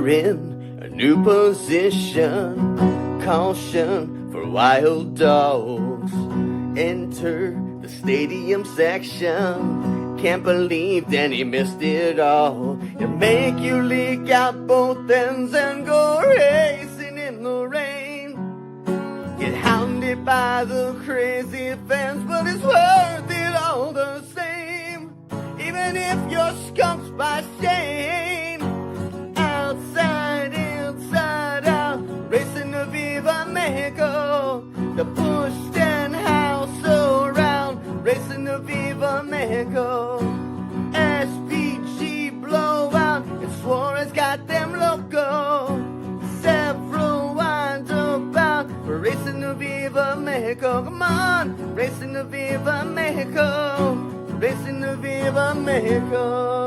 we're in a new position. Caution for wild dogs. Enter the stadium section. Can't believe Danny missed it all. It make you leak out both ends and go racing in the rain. Get hounded by the crazy fans, but it's worth it all the same. Even if you're skunked by shame. Outside, inside out, racing to Viva Mexico. The push Stenhouse around, racing to Viva Mexico. SPG blowout, and Suarez got them loco. Several winds about, we're racing to Viva Mexico. Come on, racing to Viva Mexico. Racing to Viva Mexico.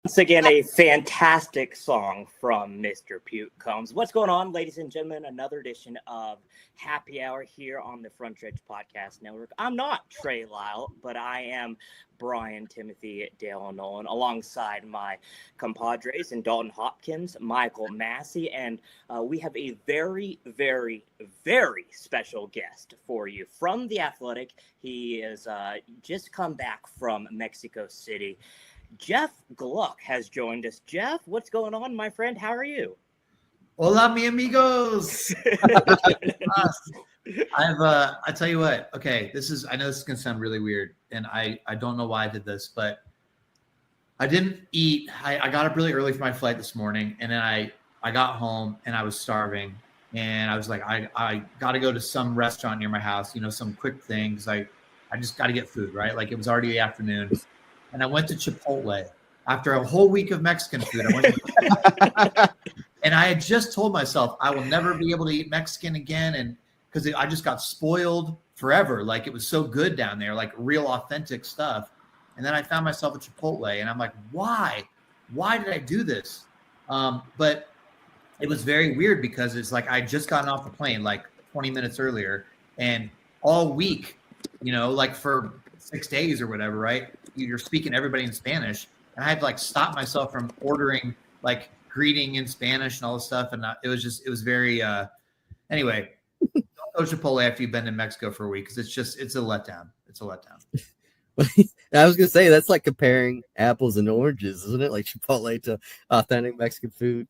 Once again, a fantastic song from Mr. Puke Combs. What's going on, ladies and gentlemen? Another edition of Happy Hour here on the Front Stretch Podcast Network. I'm not Trey Lyle, but I am Bryan Timothy Dalton Nolen, alongside my compadres and Dalton Hopkins, Michael Massie, and we have a very, very, very special guest for you from The Athletic. He is just come back from Mexico City. Jeff Gluck has joined us. Jeff, what's going on, my friend? How are you? Hola, mi amigos. I tell you what, okay, I know this is going to sound really weird, and I don't know why I did this, but I didn't eat. I got up really early for my flight this morning, and then I got home, and I was starving, and I was like, I got to go to some restaurant near my house, some quick things. I just got to get food, right? Like, it was already the afternoon. And I went to Chipotle after a whole week of Mexican food. And I had just told myself I will never be able to eat Mexican again. And because I just got spoiled forever. Like, it was so good down there, like real authentic stuff. And then I found myself at Chipotle, and I'm like, why? Why did I do this? But it was very weird because it's like I just gotten off the plane like 20 minutes earlier, and all week, like for 6 days or whatever, right? You're speaking to everybody in Spanish, and I had to like stop myself from ordering like greeting in Spanish and all this stuff. And it was very, anyway, don't go to Chipotle after you've been in Mexico for a week. Cause it's a letdown. It's a letdown. I was going to say, that's like comparing apples and oranges, isn't it? Like Chipotle to authentic Mexican food.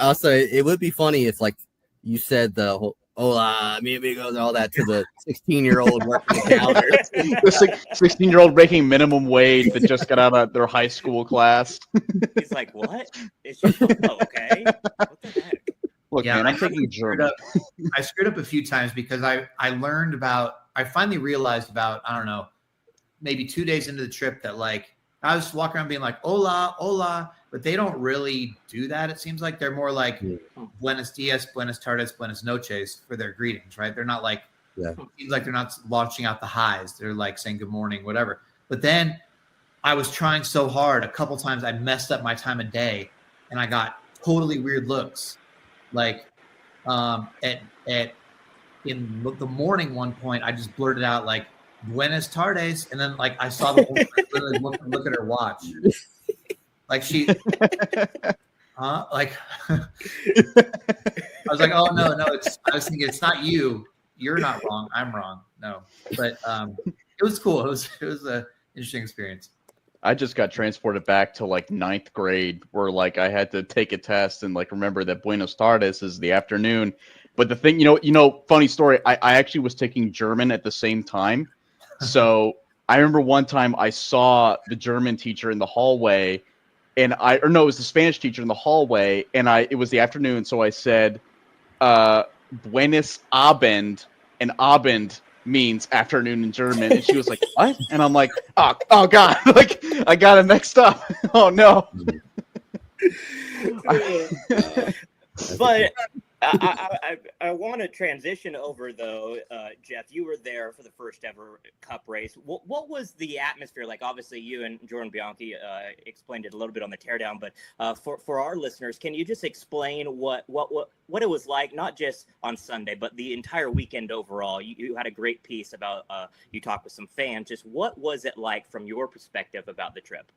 Also, it would be funny if like you said the whole, hola, mi amigos, and all that to the 16-year-old working the counter. The 16-year-old making minimum wage that just got out of their high school class. He's like, what? It's just, okay. What the heck? Look, Yeah, man, I'm taking German. I screwed up a few times because I finally realized about, I don't know, maybe 2 days into the trip that like, I was walking around being like, hola, hola, but they don't really do that. It seems like they're more like buenos dias, buenas tardes, buenas noches for their greetings, right? They're not like, it seems like they're not launching out the highs. They're like saying good morning, whatever. But then I was trying so hard. A couple times I messed up my time of day, and I got totally weird looks. Like in the morning, one point, I just blurted out like, buenas tardes, and then like I saw the woman literally look at her watch, like she, like I was like, oh no, I was thinking it's not you, you're not wrong, I'm wrong, no, but it was cool. It was a interesting experience. I just got transported back to like 9th grade, where like I had to take a test and like remember that Buenos Tardes is the afternoon. But the thing, funny story, I actually was taking German at the same time. So I remember one time I saw the German teacher in the hallway, and it was the Spanish teacher in the hallway, and it was the afternoon, so I said, Buenos Abend, and Abend means afternoon in German, and she was like, what? And I'm like, oh God, like I got it mixed up. Oh no. But I want to transition over, though, Jeff. You were there for the first ever Cup race. What was the atmosphere like? Obviously, you and Jordan Bianchi explained it a little bit on the teardown, but for our listeners, can you just explain what it was like, not just on Sunday, but the entire weekend overall? You had a great piece about you talked with some fans. Just what was it like from your perspective about the trip?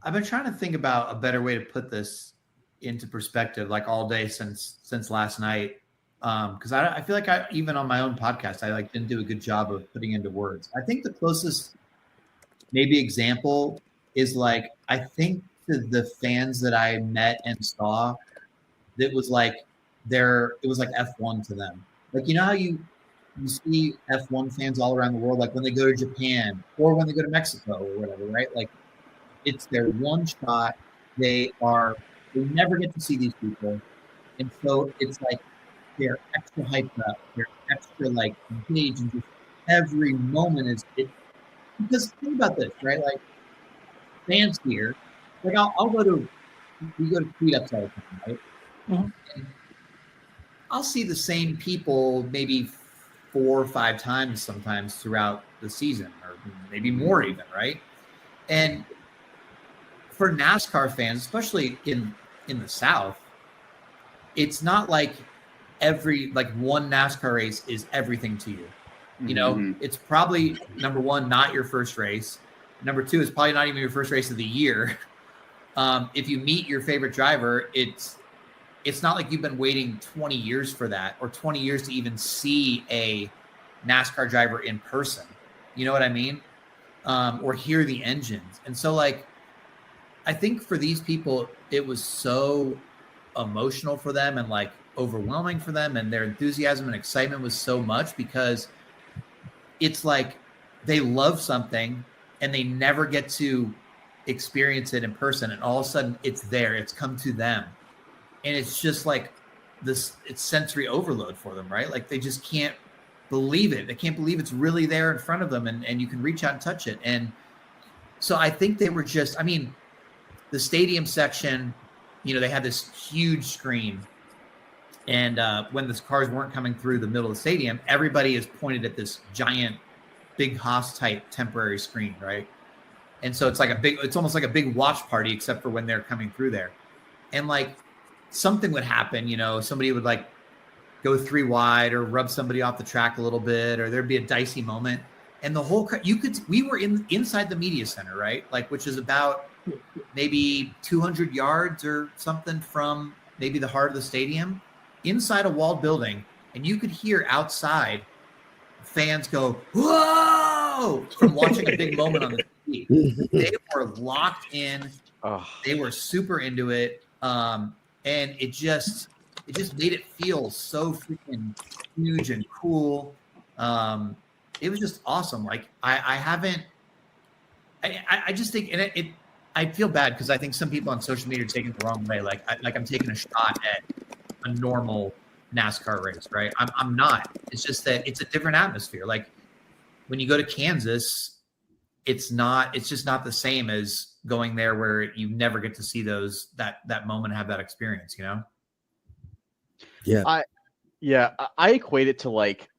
I've been trying to think about a better way to put this into perspective, like all day since last night. Because I feel like even on my own podcast, I like didn't do a good job of putting into words. I think the closest maybe example is like I think to the fans that I met and saw, that was like it was like F1 to them. Like you know how you see F1 fans all around the world, like when they go to Japan or when they go to Mexico or whatever, right? Like it's their one shot. They never get to see these people, and so it's like they're extra hyped up. They're extra like engaged, and just every moment is it. Because think about this, right? Like fans here, like we go to meetups all the time, right? And I'll see the same people maybe 4 or 5 times sometimes throughout the season, or maybe more even, right? And for NASCAR fans, especially in the South, it's not like one NASCAR race is everything to you. You know, it's probably number one, not your first race. Number two, it's probably not even your first race of the year. If you meet your favorite driver, it's not like you've been waiting 20 years for that, or 20 years to even see a NASCAR driver in person. You know what I mean? Or hear the engines. And so like, I think for these people, it was so emotional for them and like overwhelming for them, and their enthusiasm and excitement was so much because it's like they love something and they never get to experience it in person, and all of a sudden it's there, it's come to them, and it's just like this, it's sensory overload for them, right? Like they just can't believe it. They can't believe it's really there in front of them, and you can reach out and touch it. And so I think they were just, I mean, the stadium section, you know, they had this huge screen, and when the cars weren't coming through the middle of the stadium, everybody is pointed at this giant, big Haas type temporary screen, right? And so it's almost like a big watch party, except for when they're coming through there. And like something would happen, you know, somebody would like go 3 wide or rub somebody off the track a little bit, or there'd be a dicey moment. And the whole, we were inside the media center, right? Like, which is about maybe 200 yards or something from maybe the heart of the stadium, inside a walled building. And you could hear outside fans go, whoa, from watching a big moment on the TV. They were locked in. They were super into it. And it just made it feel so freaking huge and cool. It was just awesome. Like I just think, and I feel bad because I think some people on social media are taking it the wrong way. Like I'm taking a shot at a normal NASCAR race, right? I'm not. It's just that it's a different atmosphere. Like when you go to Kansas, it's just not the same as going there where you never get to see that moment, have that experience, you know? Yeah. I equate it to like,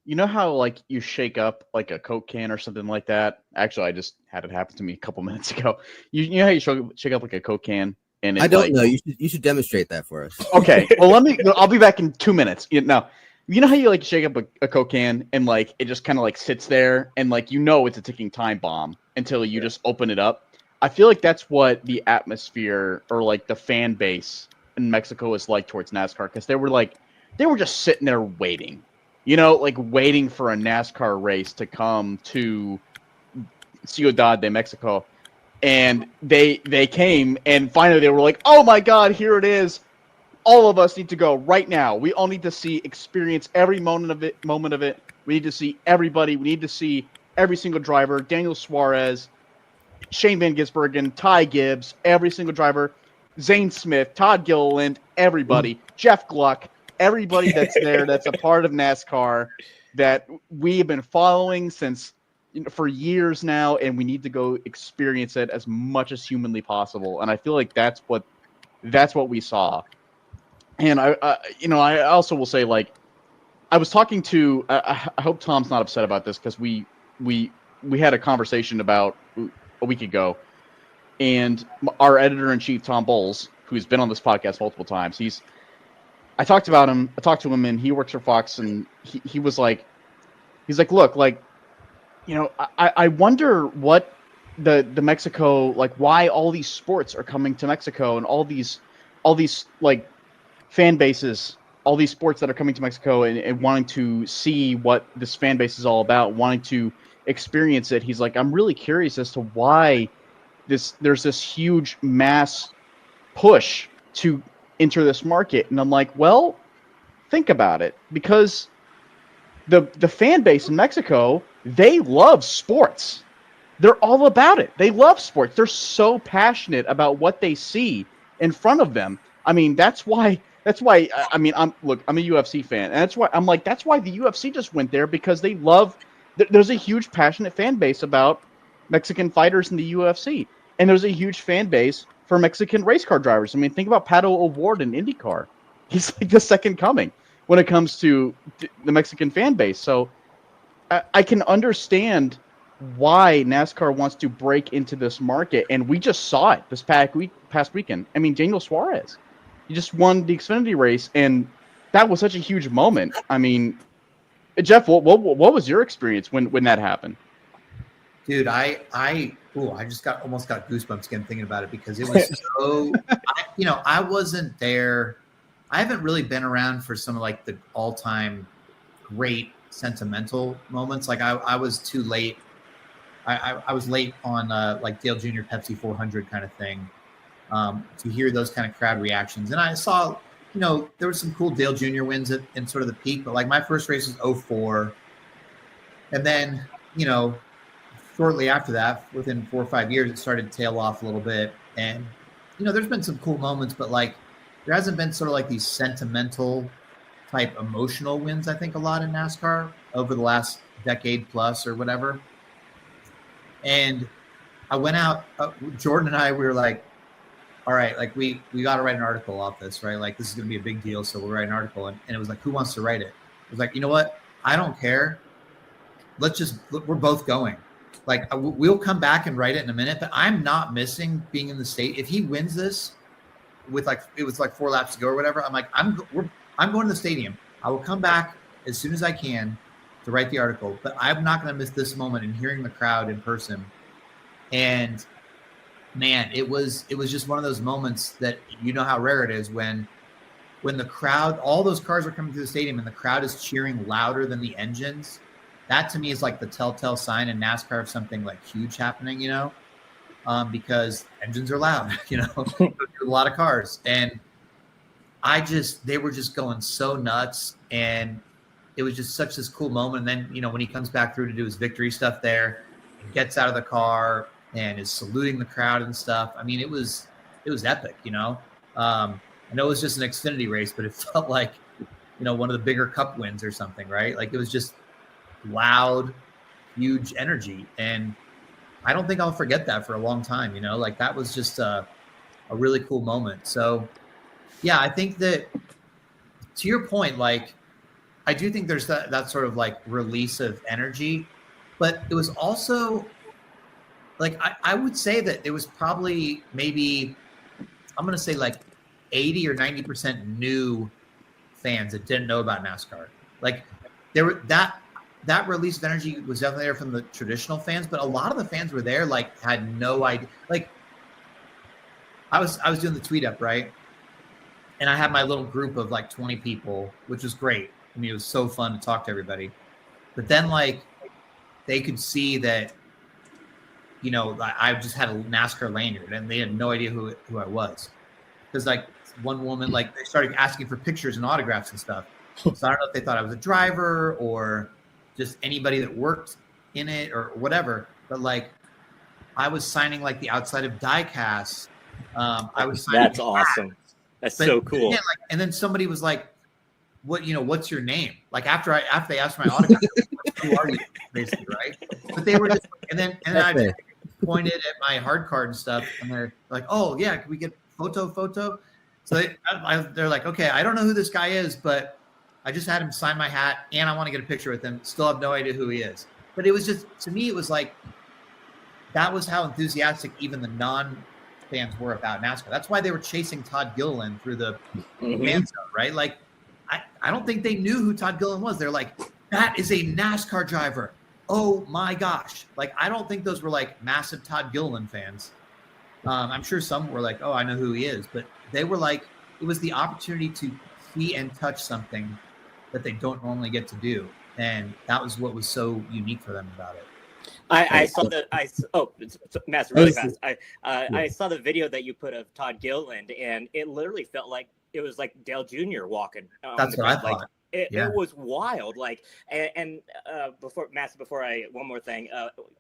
you know how like you shake up like a Coke can or something like that? Actually, I just had it happen to me a couple minutes ago. You know how you shake up like a Coke can? And I don't know. You should demonstrate that for us. Okay. Well, I'll be back in 2 minutes. Now, you know how you like shake up a Coke can and like it just kind of like sits there and like, you know, it's a ticking time bomb until you just open it up. I feel like that's what the atmosphere or like the fan base in Mexico is like towards NASCAR, because they were just sitting there waiting, you know, like waiting for a NASCAR race to come to Ciudad de Mexico. And they came, and finally they were like, oh my God, here it is. All of us need to go right now. We all need to experience every moment of it. We need to see everybody. We need to see every single driver, Daniel Suarez, Shane Van Gisbergen, Ty Gibbs, every single driver, Zane Smith, Todd Gilliland, everybody, Jeff Gluck, everybody that's there, that's a part of NASCAR that we have been following for years now, and we need to go experience it as much as humanly possible. And I feel like that's what we saw. And I also will say, like, I was talking to, I hope Tom's not upset about this, because we had a conversation about a week ago, and our editor-in-chief, Tom Bowles, who's been on this podcast multiple times, I talked to him, and he works for Fox, and he's like, look, like, you know, I wonder what the Mexico, like why all these sports are coming to Mexico and all these like fan bases, all these sports that are coming to Mexico and wanting to see what this fan base is all about, wanting to experience it. He's like, I'm really curious as to why there's this huge mass push to enter this market. And I'm like, well, think about it, because the fan base in Mexico, they love sports. They're all about it. They love sports. They're so passionate about what they see in front of them. I mean, that's why. I mean, I'm a UFC fan, and that's why the UFC just went there, because they love. There's a huge passionate fan base about Mexican fighters in the UFC, and there's a huge fan base for Mexican race car drivers. I mean, think about Pato O'Ward in IndyCar. He's like the second coming when it comes to the Mexican fan base. So I can understand why NASCAR wants to break into this market, and we just saw it this past weekend. I mean, Daniel Suarez, he just won the Xfinity race, and that was such a huge moment. I mean, Jeff, what was your experience when that happened? Dude, I just almost got goosebumps again thinking about it, because it was so. I wasn't there. I haven't really been around for some of like the all-time great sentimental moments. Like I was too late. I was late on like Dale Jr. Pepsi 400 kind of thing to hear those kind of crowd reactions. And I saw, there were some cool Dale Jr. wins in sort of the peak, but like my first race was 2004. And then, shortly after that, within 4 or 5 years, it started to tail off a little bit. And, there's been some cool moments, but like there hasn't been sort of like these sentimental type emotional wins, I think, a lot in NASCAR over the last decade plus or whatever. And I went out, Jordan and I, we were like, all right, like we got to write an article off this, right? Like this is going to be a big deal. So we'll write an article. And it was like, who wants to write it? It was like, you know what? I don't care. We're both going. Like we'll come back and write it in a minute, but I'm not missing being in the state. If he wins this with like, it was like 4 laps to go or whatever, I'm like, I'm going to the stadium. I will come back as soon as I can to write the article, but I'm not going to miss this moment in hearing the crowd in person. And man, it was just one of those moments that, how rare it is when the crowd, all those cars are coming to the stadium and the crowd is cheering louder than the engines. That to me is like the telltale sign in NASCAR of something like huge happening, because engines are loud, a lot of cars. And they were just going so nuts. And it was just such this cool moment. And then, when he comes back through to do his victory stuff there and gets out of the car and is saluting the crowd and stuff. I mean, it was epic, I know it was just an Xfinity race, but it felt like, one of the bigger cup wins or something, right? Like it was just loud, huge energy. And I don't think I'll forget that for a long time, like that was just a really cool moment. So yeah, I think that to your point, like, I do think there's that sort of like release of energy, but it was also like, I would say that it was probably maybe, I'm going to say like 80 or 90% new fans that didn't know about NASCAR. Like there were that release of energy was definitely there from the traditional fans, but a lot of the fans were there, like had no idea. Like I was doing the tweet up, right? And I had my little group of like 20 people, which was great. I mean, it was so fun to talk to everybody. But then like they could see that, I just had a NASCAR lanyard and they had no idea who I was. Because like one woman, like they started asking for pictures and autographs and stuff. So I don't know if they thought I was a driver or just anybody that worked in it or whatever. But like I was signing like the outside of die-casts. I was signing. That's awesome. That's so cool. Again, like, and then somebody was like, what's your name? Like after they asked for my autograph, who are you? Basically, right? But they were just, and then I pointed at my hard card and stuff, and they're like, "Oh yeah, can we get photo?" So they're like, "Okay, I don't know who this guy is, but I just had him sign my hat, and I want to get a picture with him. Still have no idea who he is." But it was just, to me, it was like that was how enthusiastic even the non-fans were about NASCAR. That's why they were chasing Todd Gilliland through the fan zone, right? Like, I don't think they knew who Todd Gilliland was. They're like, that is a NASCAR driver. oh my gosh. Like, I don't think those were like massive Todd Gilliland fans. I'm sure some were like, oh, I know who he is. But they were like, it was the opportunity to see and touch something that they don't normally get to do. And that was what was so unique for them about it. I saw the Mass, really fast. I saw the video that you put of Todd Gilliland, and it literally felt like it was like Dale Jr. walking. That's what I thought. Like, it was wild. Like, and before one more thing,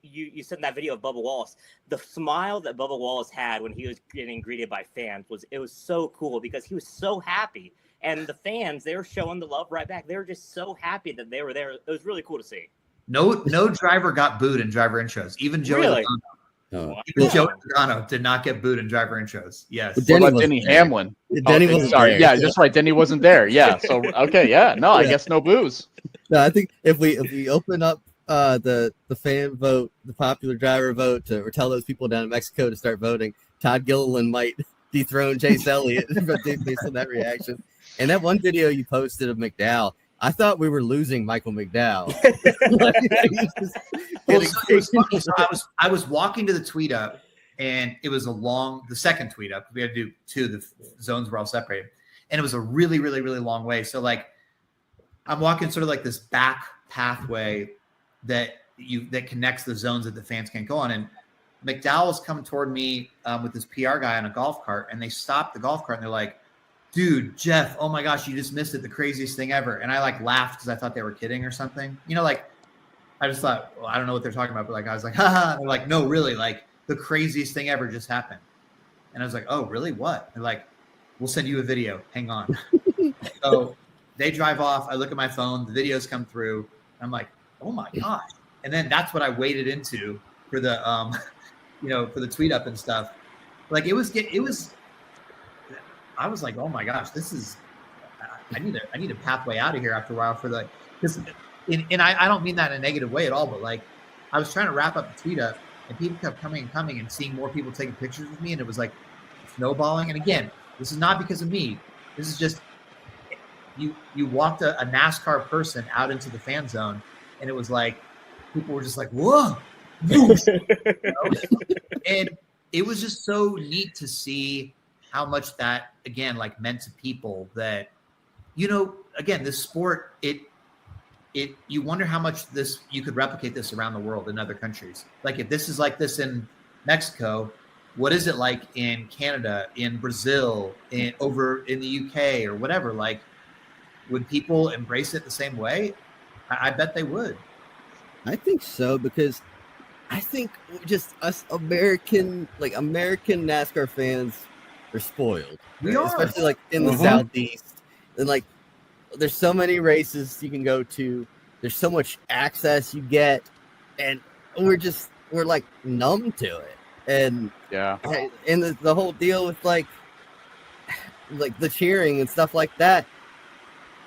you said in that video of Bubba Wallace, the smile that Bubba Wallace had when he was getting greeted by fans was so cool because he was so happy, and the fans, they were showing the love right back. They were just so happy that they were there. It was really cool to see. No driver got booed in driver intros. Even Joey Logano. Even Joey Logano did not get booed in driver intros. Yes. What about Denny Hamlin? Denny wasn't sorry. there. Yeah, that's right. Denny wasn't there. Yeah. So okay. Yeah. No, I guess no boos. No, I think if we open up the fan vote, the popular driver vote, or tell those people down in Mexico to start voting, Todd Gilliland might dethrone Chase Elliott based on that reaction. And that one video you posted of McDowell, I thought we were losing Michael McDowell. I was walking to the tweet up, and it was the second tweet up. We had to do two. The zones were all separated, and it was a really, really, really long way. So like, I'm walking sort of like this back pathway that connects the zones that the fans can't go on. And McDowell's coming toward me with this PR guy on a golf cart, and they stopped the golf cart, and they're like, dude, Jeff, oh my gosh, you just missed it. The craziest thing ever. And I like laughed because I thought they were kidding or something. You know, like, I just thought, well, I don't know what they're talking about, but like, I was like, haha. They're like, no, really, like the craziest thing ever just happened. And I was like, oh, really? What? They're like, we'll send you a video. Hang on. So they drive off. I look at my phone. The videos come through. I'm like, oh my gosh. And then that's what I waded into for the, for the tweet up and stuff. Like it was, I was like, oh my gosh, this is, I need a pathway out of here after a while and I don't mean that in a negative way at all, but like I was trying to wrap up the tweet up and people kept coming and seeing more people taking pictures with me. And it was like snowballing. And again, this is not because of me. This is just, you walked a NASCAR person out into the fan zone and it was like, people were just like, whoa. And it was just so neat to see how much that, again, like meant to people that, again, this sport, you wonder how much you could replicate this around the world in other countries. Like if this is like this in Mexico, what is it like in Canada, in Brazil, over in the UK or whatever? Like, would people embrace it the same way? I bet they would. I think so, because I think just us American NASCAR fans are spoiled. We are, especially like in the Southeast. And like, there's so many races you can go to. There's so much access you get, and we're like numb to it. And yeah, and the whole deal with like the cheering and stuff like that.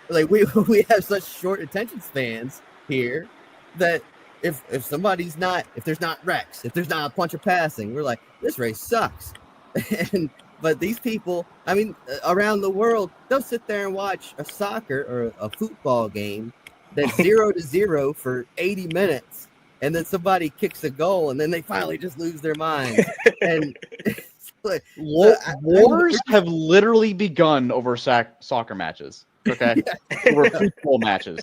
Like we have such short attention spans here that if there's not wrecks, if there's not a bunch of passing, we're like, this race sucks. But these people, I mean, around the world, they'll sit there and watch a soccer or a football game that's 0-0 for 80 minutes, and then somebody kicks a goal, and then they finally just lose their minds. And like, wars have literally begun over soccer matches. Okay, over football matches.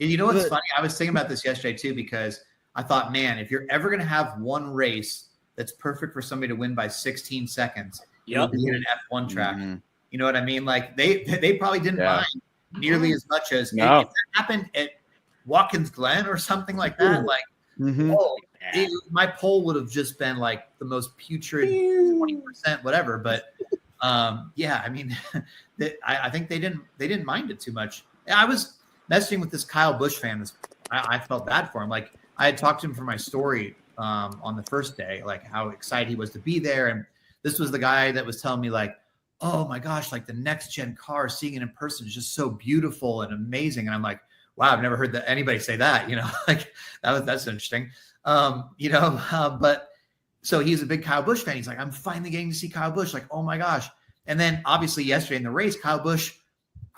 And you know what's funny? I was thinking about this yesterday too, because I thought, man, if you're ever going to have one race that's perfect for somebody to win by 16 seconds, it would be in an F1 track. Mm-hmm. You know what I mean? Like they probably didn't mind nearly as much as if that happened at Watkins Glen or something like that. Like, my poll would have just been like the most putrid 20%, whatever. But I mean, I think they didn't mind it too much. I was messaging with this Kyle Busch fan. I felt bad for him. Like I had talked to him for my story on the first day, like how excited he was to be there. And this was the guy that was telling me like, oh my gosh, like the next gen car, seeing it in person is just so beautiful and amazing. And I'm like, wow, I've never heard anybody say that, like that's interesting. But so he's a big Kyle Busch fan. He's like, I'm finally getting to see Kyle Busch. Like, oh my gosh. And then obviously yesterday in the race, Kyle Busch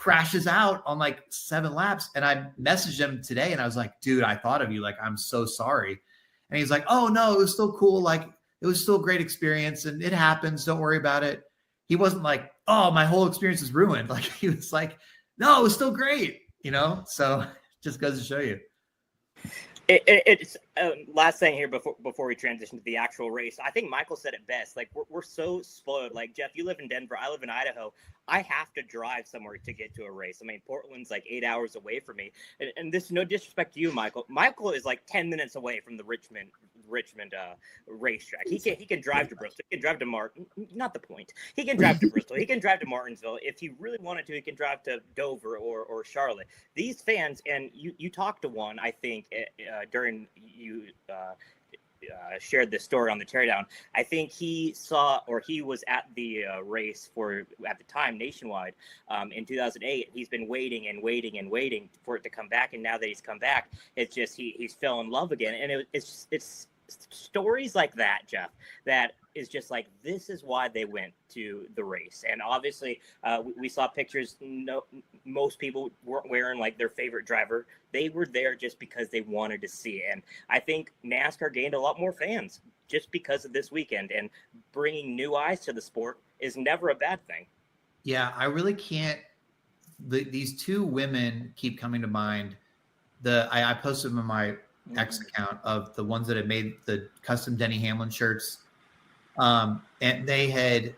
crashes out on like 7 laps. And I messaged him today and I was like, dude, I thought of you. Like, I'm so sorry. And he's like, oh no, it was still cool. Like, it was still a great experience and it happens. Don't worry about it. He wasn't like, oh, my whole experience is ruined. Like, he was like, no, it was still great, you know? So just goes to show you. It's last thing here before we transition to the actual race. I think Michael said it best. Like, we're so spoiled. Like, Jeff, you live in Denver. I live in Idaho. I have to drive somewhere to get to a race. I mean, Portland's like 8 hours away from me. And this, no disrespect to you, Michael. Michael is like 10 minutes away from the Richmond racetrack. He can drive to Bristol. He can drive to not the point. He can drive to Bristol. He can drive to Martinsville. If he really wanted to, he can drive to Dover or Charlotte. These fans, and you talked to one, I think, during you shared this story on the teardown. I think he was at the race at the time nationwide in 2008. He's been waiting and waiting and waiting for it to come back, and now that he's come back, it's just he's fell in love again. And it's stories like that, Jeff, that is just like, this is why they went to the race. And obviously we saw pictures. Most people weren't wearing like their favorite driver. They were there just because they wanted to see it. And I think NASCAR gained a lot more fans just because of this weekend, and bringing new eyes to the sport is never a bad thing. Yeah, I really can't. These two women keep coming to mind. I posted them in my X account of the ones that had made the custom Denny Hamlin shirts. And they had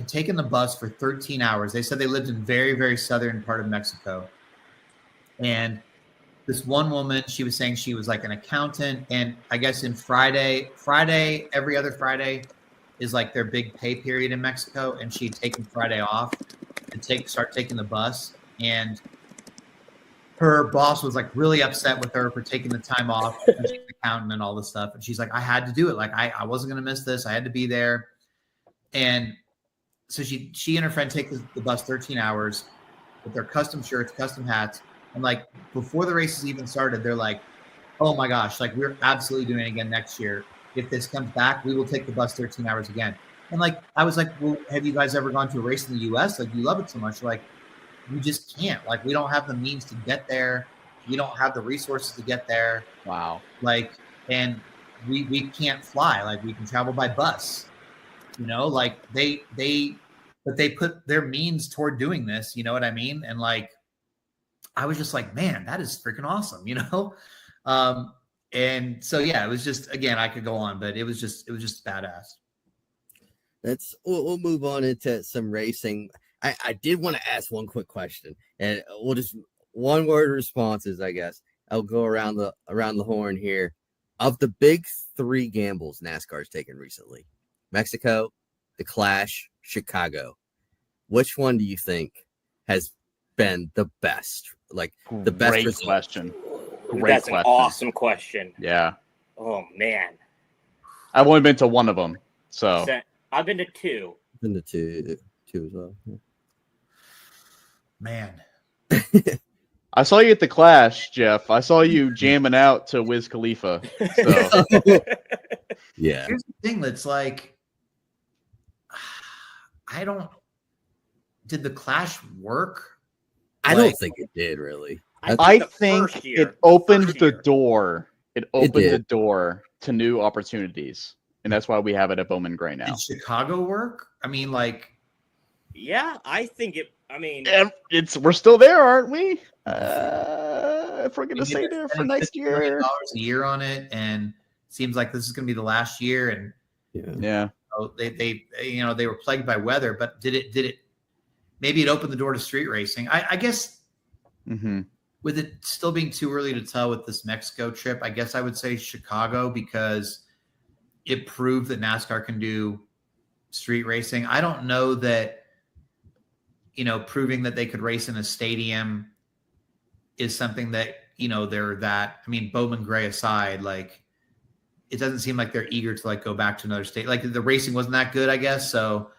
taken the bus for 13 hours. They said they lived in very, very southern part of Mexico. And this one woman, she was saying she was like an accountant. And I guess in Friday, every other Friday is like their big pay period in Mexico. And she'd taken Friday off to start taking the bus. And her boss was like really upset with her for taking the time off, she's an accountant and all this stuff. And she's like, I had to do it. Like, I wasn't going to miss this. I had to be there. And so she and her friend take the bus 13 hours with their custom shirts, custom hats. And like, before the races even started, they're like, oh my gosh, like, we're absolutely doing it again next year. If this comes back, we will take the bus 13 hours again. And like, I was like, well, have you guys ever gone to a race in the US? Like, you love it so much. Like, we just can't. Like, we don't have the means to get there. We don't have the resources to get there. Wow. Like, and we can't fly. Like, we can travel by bus, you know, like they put their means toward doing this, you know what I mean? And like, I was just like, man, that is freaking awesome, you know? And so, yeah, it was just, again, I could go on, but it was just badass. We'll move on into some racing. I did want to ask one quick question, and we'll just one word responses, I guess. I'll go around the horn here. Of the big 3 gambles NASCAR's taken recently, Mexico, the Clash, Chicago, which one do you think has been the best? Like, the best? Great question. That's an awesome question. Yeah. Oh man, I've only been to one of them, so I've been to 2. Been to two as well. Man. I saw you at the Clash, Jeff. I saw you jamming out to Wiz Khalifa. So. Yeah. Here's the thing that's like, did the Clash work? I don't think it did really. I think it opened the door. It opened the door to new opportunities. And that's why we have it at Bowman Gray now. Did Chicago work? I mean, like, yeah, I think it. I mean, we're still there, aren't we? If we're gonna stay there for next year, $1 a year on it, and it seems like this is gonna be the last year. And yeah, they were plagued by weather, but did it? Maybe it opened the door to street racing. I guess. Mm-hmm. With it still being too early to tell with this Mexico trip, I guess I would say Chicago, because it proved that NASCAR can do street racing. I don't know that, proving that they could race in a stadium is something that, they're that. I mean, Bowman Gray aside, like, it doesn't seem like they're eager to like go back to another state. Like, the racing wasn't that good, I guess. So,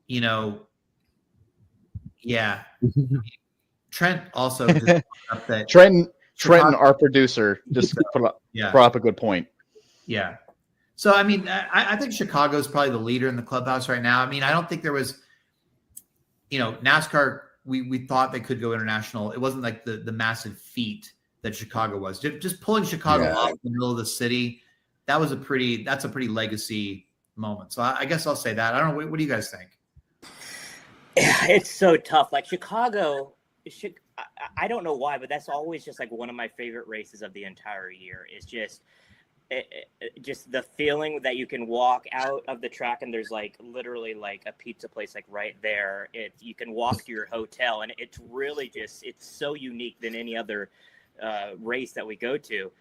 yeah. Trent also just up that Trenton, our producer, just brought up a good point. Yeah. So, I mean, I think Chicago's probably the leader in the clubhouse right now. I mean, I don't think there was NASCAR, we thought they could go international. It wasn't like the massive feat that Chicago was. Just pulling Chicago off in the middle of the city, that's a pretty legacy moment. So I guess I'll say that. I don't know. What do you guys think? It's so tough. Like Chicago, I don't know why, but that's always just like one of my favorite races of the entire year. Is just the feeling that you can walk out of the track and there's like literally like a pizza place like right there. You can walk to your hotel, and it's really it's so unique than any other race that we go to.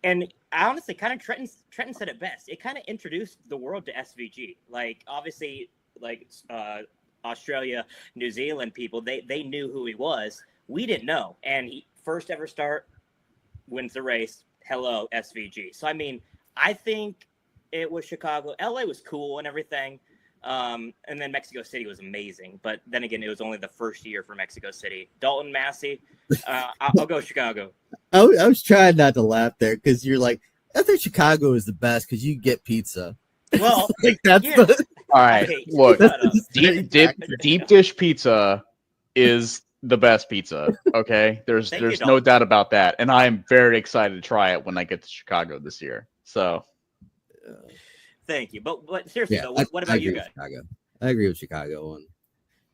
And I honestly kind of Trenton said it best. It kind of introduced the world to SVG. Like obviously, like Australia, New Zealand people, they knew who he was. We didn't know. And he first ever start, wins the race. Hello, SVG. So, I mean, I think it was Chicago. LA was cool and everything. And then Mexico City was amazing. But then again, it was only the first year for Mexico City. Dalton, Massie, I'll go Chicago. I was trying not to laugh there because you're like, I think Chicago is the best because you get pizza. Well, like that's yeah. All right, look, deep dish pizza is the best pizza. Okay, there's no doubt about that, and I'm very excited to try it when I get to Chicago this year. So, thank you. But seriously, though, what about you guys? Chicago. I agree with Chicago on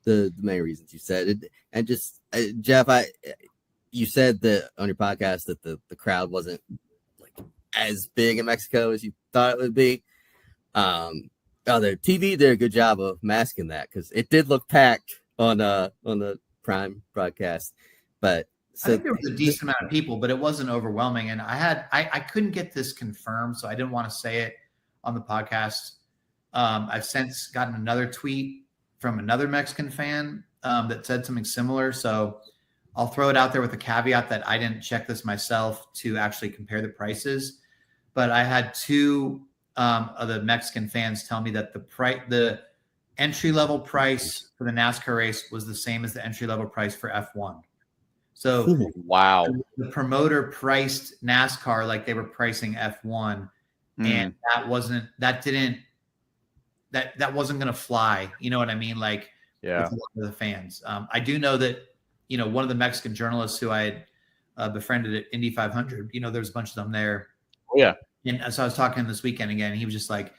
the main reasons you said, and just Jeff, you said that on your podcast that the crowd wasn't like as big in Mexico as you thought it would be. The TV did a good job of masking that because it did look packed on the Prime broadcast, but I think there was a decent amount of people, but it wasn't overwhelming. And I couldn't get this confirmed, so I didn't want to say it on the podcast. I've since gotten another tweet from another Mexican fan that said something similar. So I'll throw it out there with a caveat that I didn't check this myself to actually compare the prices, but I had two of the Mexican fans tell me that the entry-level price for the NASCAR race was the same as the entry-level price for F1. So wow, the promoter priced NASCAR like they were pricing F1, and that wasn't going to fly. You know what I mean? Like, with a lot of the fans. I do know that, one of the Mexican journalists who I had befriended at Indy 500, there's a bunch of them there. Oh, yeah. And so I was talking this weekend again, and he was just like,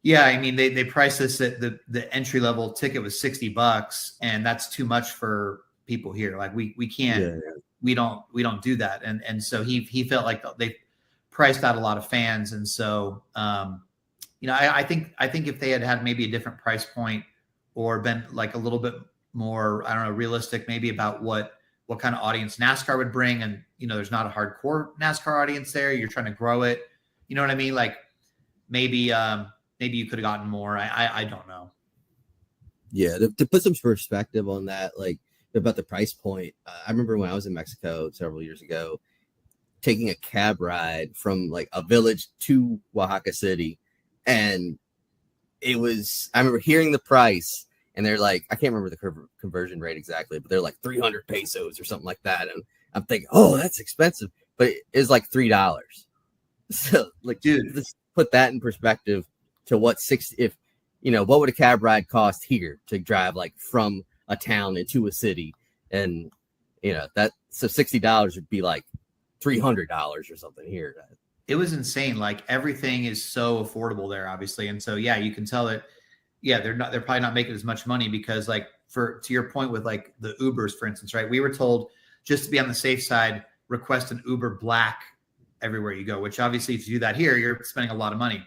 yeah, I mean, they priced this at the entry level ticket was $60, and that's too much for people here. Like we can't, we don't do that. And so he felt like they priced out a lot of fans. And so, I think if they had maybe a different price point or been like a little bit more, I don't know, realistic, maybe about what kind of audience NASCAR would bring. And, there's not a hardcore NASCAR audience there. You're trying to grow it. You know what I mean? Like maybe you could have gotten more. I don't know. Yeah. To put some perspective on that, like about the price point, I remember when I was in Mexico several years ago, taking a cab ride from like a village to Oaxaca City. And I remember hearing the price, and they're like, I can't remember the conversion rate exactly, but they're like 300 pesos or something like that. And I'm thinking, oh, that's expensive, but it's like $3. So like, dude, let's put that in perspective to what what would a cab ride cost here to drive like from a town into a city? And, so $60 would be like $300 or something here. It was insane. Like everything is so affordable there, obviously. And so, yeah, you can tell that, they're probably not making as much money because like to your point with like the Ubers, for instance, right? We were told just to be on the safe side, request an Uber Black everywhere you go, which obviously if you do that here, you're spending a lot of money.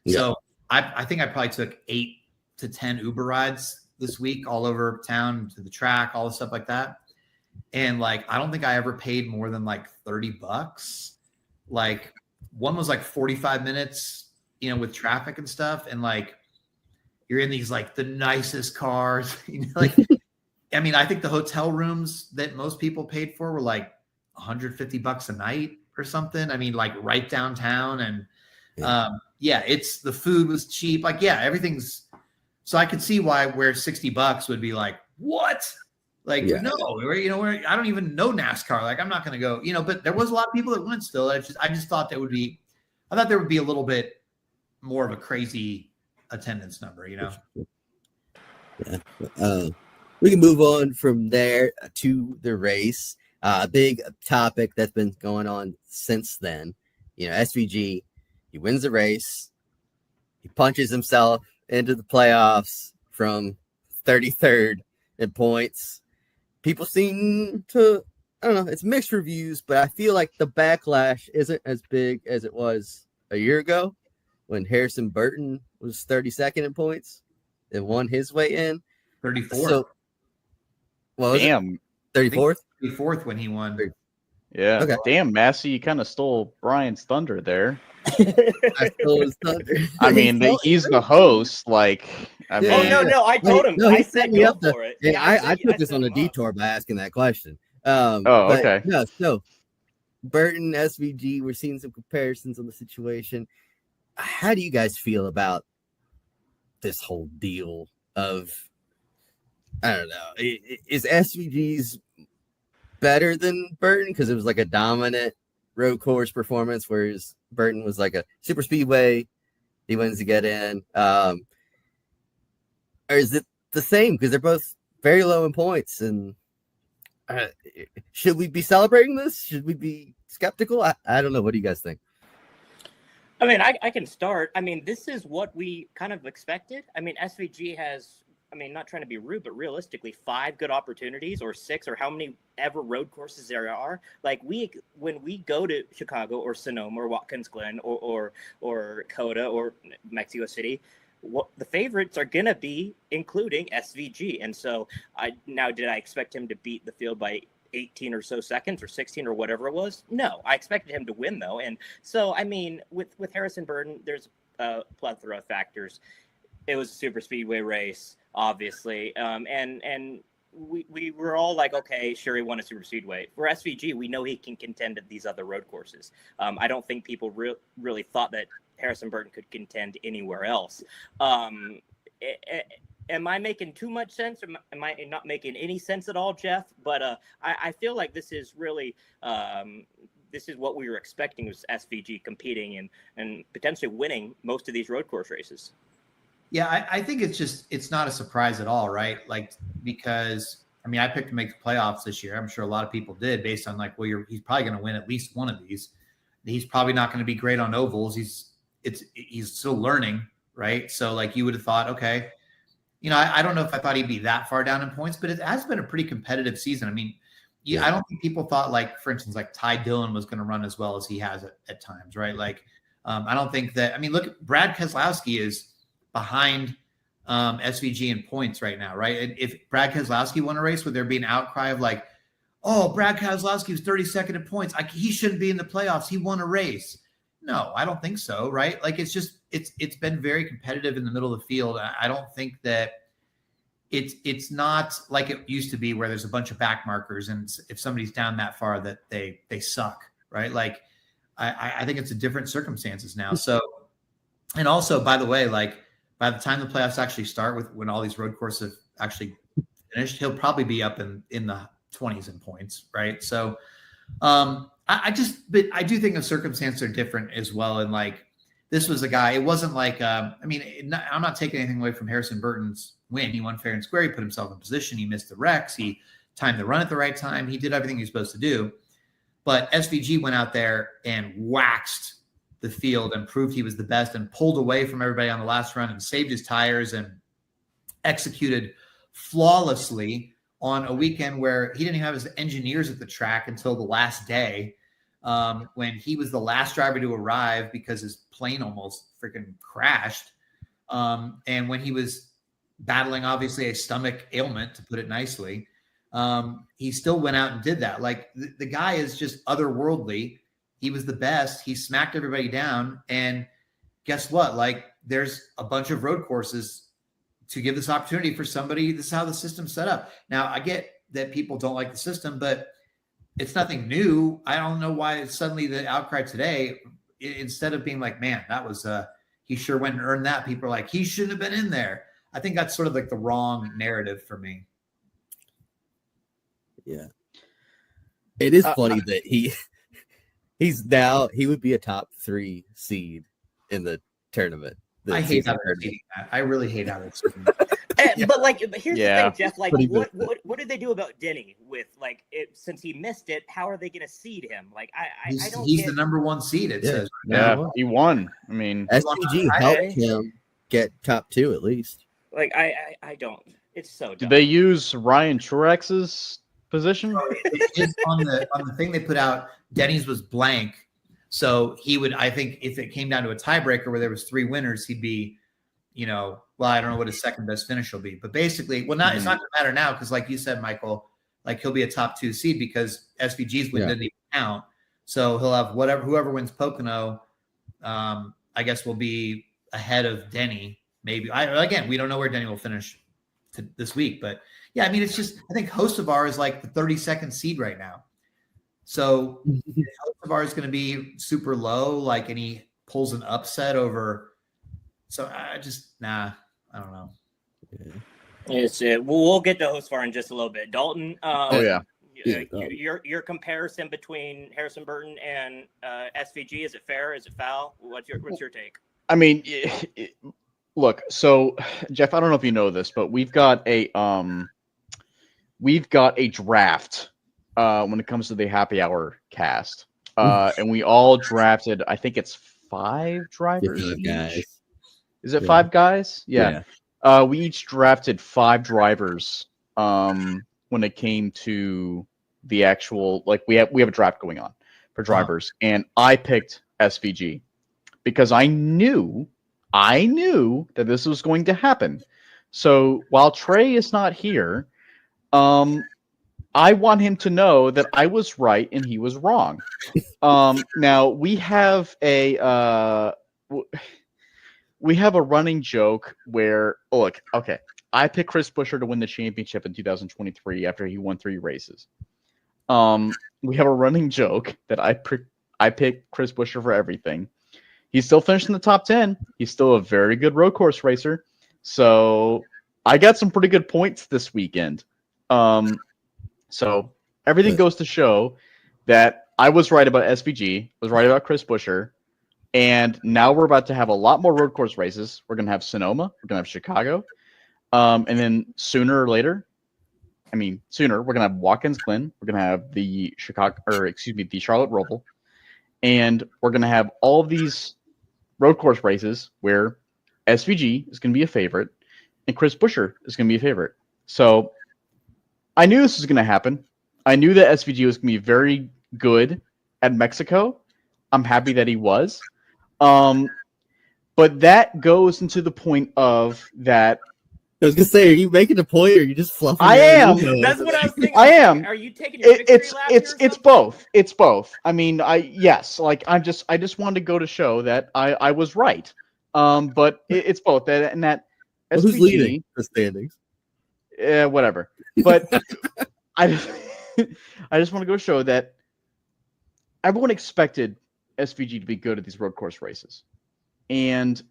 Yeah. So I think I probably took 8 to 10 Uber rides this week all over town to the track, all the stuff like that. And like, I don't think I ever paid more than like $30. Like one was like 45 minutes, with traffic and stuff. And like, you're in these like the nicest cars, like, I mean, I think the hotel rooms that most people paid for were like $150 a night or something. I mean, like right downtown. And it's the food was cheap. Like, everything's, so I could see where $60 would be like, what? Like, no, I don't even know NASCAR. Like, I'm not going to go, but there was a lot of people that went still. I just thought there would be a little bit more of a crazy attendance number, Yeah. We can move on from there to the race. A big topic that's been going on since then. SVG, he wins the race. He punches himself into the playoffs from 33rd in points. People seem to, I don't know, it's mixed reviews, but I feel like the backlash isn't as big as it was a year ago when Harrison Burton was 32nd in points and won his way in. 34th. So, what was Damn. it? 34th? 34th when he won. Yeah. Okay. Damn, Massie, you kind of stole Brian's thunder there. I stole his thunder. I mean, he's the host. Like, I Yeah. mean, Oh no, I told him. No, I he set said me go up to, for it. and Yeah, I took this set on a him up. detour by asking that question. okay. No, so Burton, SVG, we're seeing some comparisons on the situation. How do you guys feel about this whole deal of, I don't know, is SVG's better than Burton because it was like a dominant road course performance, whereas Burton was like a super speedway, he wins to get in, or is it the same because they're both very low in points? And should we be celebrating this? Should we be skeptical? I don't know. What do you guys think? I mean, I can start. I mean, this is what we kind of expected. I mean, SVG has, I mean, not trying to be rude, but realistically, 5 good opportunities or 6 or how many ever road courses there are. Like when we go to Chicago or Sonoma or Watkins Glen or Coda or Mexico City, what the favorites are going to be including SVG. And so did I expect him to beat the field by 18 or so seconds or 16 or whatever it was? No, I expected him to win though. And so, I mean, with Harrison Burton, there's a plethora of factors. It was a super speedway race, obviously. And we were all like, okay, sure, he won a super speedway. For SVG, we know he can contend at these other road courses. I don't think people really thought that Harrison Burton could contend anywhere else. Am I making too much sense? Or am I not making any sense at all, Jeff? But I feel like this is really this is what we were expecting, was SVG competing and potentially winning most of these road course races. Yeah, I think it's not a surprise at all, right? Like, because I mean, I picked to make the playoffs this year. I'm sure a lot of people did, based on like, well, he's probably going to win at least one of these. He's probably not going to be great on ovals. He's still learning, right? So like, you would have thought, okay, I don't know if I thought he'd be that far down in points, but it has been a pretty competitive season. I mean, I don't think people thought, like, for instance, like Ty Dillon was going to run as well as he has at times, right? Like, I don't think that. I mean, look, Brad Keselowski is behind SVG in points right now, right? And if Brad Keselowski won a race, would there be an outcry of like, oh, Brad Keselowski was 32nd in points, he shouldn't be in the playoffs, he won a race? No, I don't think so, right? Like, it's been very competitive in the middle of the field. I don't think that it's not like it used to be where there's a bunch of back markers and if somebody's down that far that they suck, right? Like, I think it's a different circumstances now. So, and also, by the way, like, by the time the playoffs actually start, when all these road courses have actually finished, he'll probably be up in the 20s in points, right? So but I do think the circumstances are different as well. And like, this was a guy, it wasn't like, I'm not taking anything away from Harrison Burton's win. He won fair and square. He put himself in position. He missed the wrecks. He timed the run at the right time. He did everything he was supposed to do. But SVG went out there and waxed the field and proved he was the best and pulled away from everybody on the last run and saved his tires and executed flawlessly on a weekend where he didn't have his engineers at the track until the last day, when he was the last driver to arrive because his plane almost freaking crashed. And when he was battling, obviously, a stomach ailment, to put it nicely, he still went out and did that. Like, the guy is just otherworldly. He was the best. He smacked everybody down. And guess what? Like, there's a bunch of road courses to give this opportunity for somebody. This is how the system's set up. Now, I get that people don't like the system, but it's nothing new. I don't know why suddenly the outcry today, instead of being like, man, that was he sure went and earned that, people are like, he shouldn't have been in there. I think that's sort of like the wrong narrative for me. Yeah. It is funny that he would be a top 3 seed in the tournament. I hate how they're seeding that. I really hate how they're seeding But like, here's the Yeah. thing, Jeff. Like, Pretty what did they do about Denny with like it, since he missed it? How are they going to seed him? Like, I don't. He's get, the number 1 seed. It Yeah. says. Yeah, he won. I mean, SPG helped him get top 2 at least. Like, I don't. It's so dumb. did they use Ryan Truex's position? It's just on the thing they put out, Denny's was blank. So he would, I think, if it came down to a tiebreaker where there was 3 winners, he'd be, well, I don't know what his second best finish will be. But basically, it's not going to matter now because, like you said, Michael, like he'll be a top 2 seed because SVG's win didn't even count. So he'll have whoever wins Pocono, I guess, will be ahead of Denny. Maybe. Again, we don't know where Denny will finish this week, but yeah, I mean, it's just, I think Hocevar is like the 32nd seed right now. So if Hocevar is going to be super low, like, and he pulls an upset over. So I don't know. Yeah. We'll get to Hocevar in just a little bit. Dalton. Your comparison between Harrison Burton and SVG, is it fair? Is it foul? What's your take? I mean, look. So, Jeff, I don't know if you know this, but we've got a draft when it comes to the happy hour cast, and we all drafted. I think it's 5 drivers. Guys. Is it 5 guys? Yeah. We each drafted 5 drivers when it came to the actual, like, we have a draft going on for drivers, and I picked SVG because I knew that this was going to happen. So while Trey is not here, I want him to know that I was right and he was wrong. Now we have a running joke where, I picked Chris Buescher to win the championship in 2023 after he won 3 races. We have a running joke that I picked Chris Buescher for everything. He's still finished in the top 10. He's still a very good road course racer. So I got some pretty good points this weekend. So everything goes to show that I was right about SVG, was right about Chris Buescher. And now we're about to have a lot more road course races. We're going to have Sonoma. We're going to have Chicago. And then sooner, we're going to have Watkins Glen. We're going to have the Charlotte Roval. And we're going to have all of these road course races where SVG is going to be a favorite and Chris Buescher is going to be a favorite. So I knew this was going to happen. I knew that SVG was going to be very good at Mexico. I'm happy that he was. But that goes into the point of that. I was gonna say, are you making a point or are you just fluffing? I am. That's what I was thinking. I am. Are you taking your victory lap here or it's something? both. It's both. I mean, I just wanted to go to show that I was right. But it's both. And that SVG, Who's leading the standings? Yeah, whatever. But I just want to go show that everyone expected SVG to be good at these road course races. And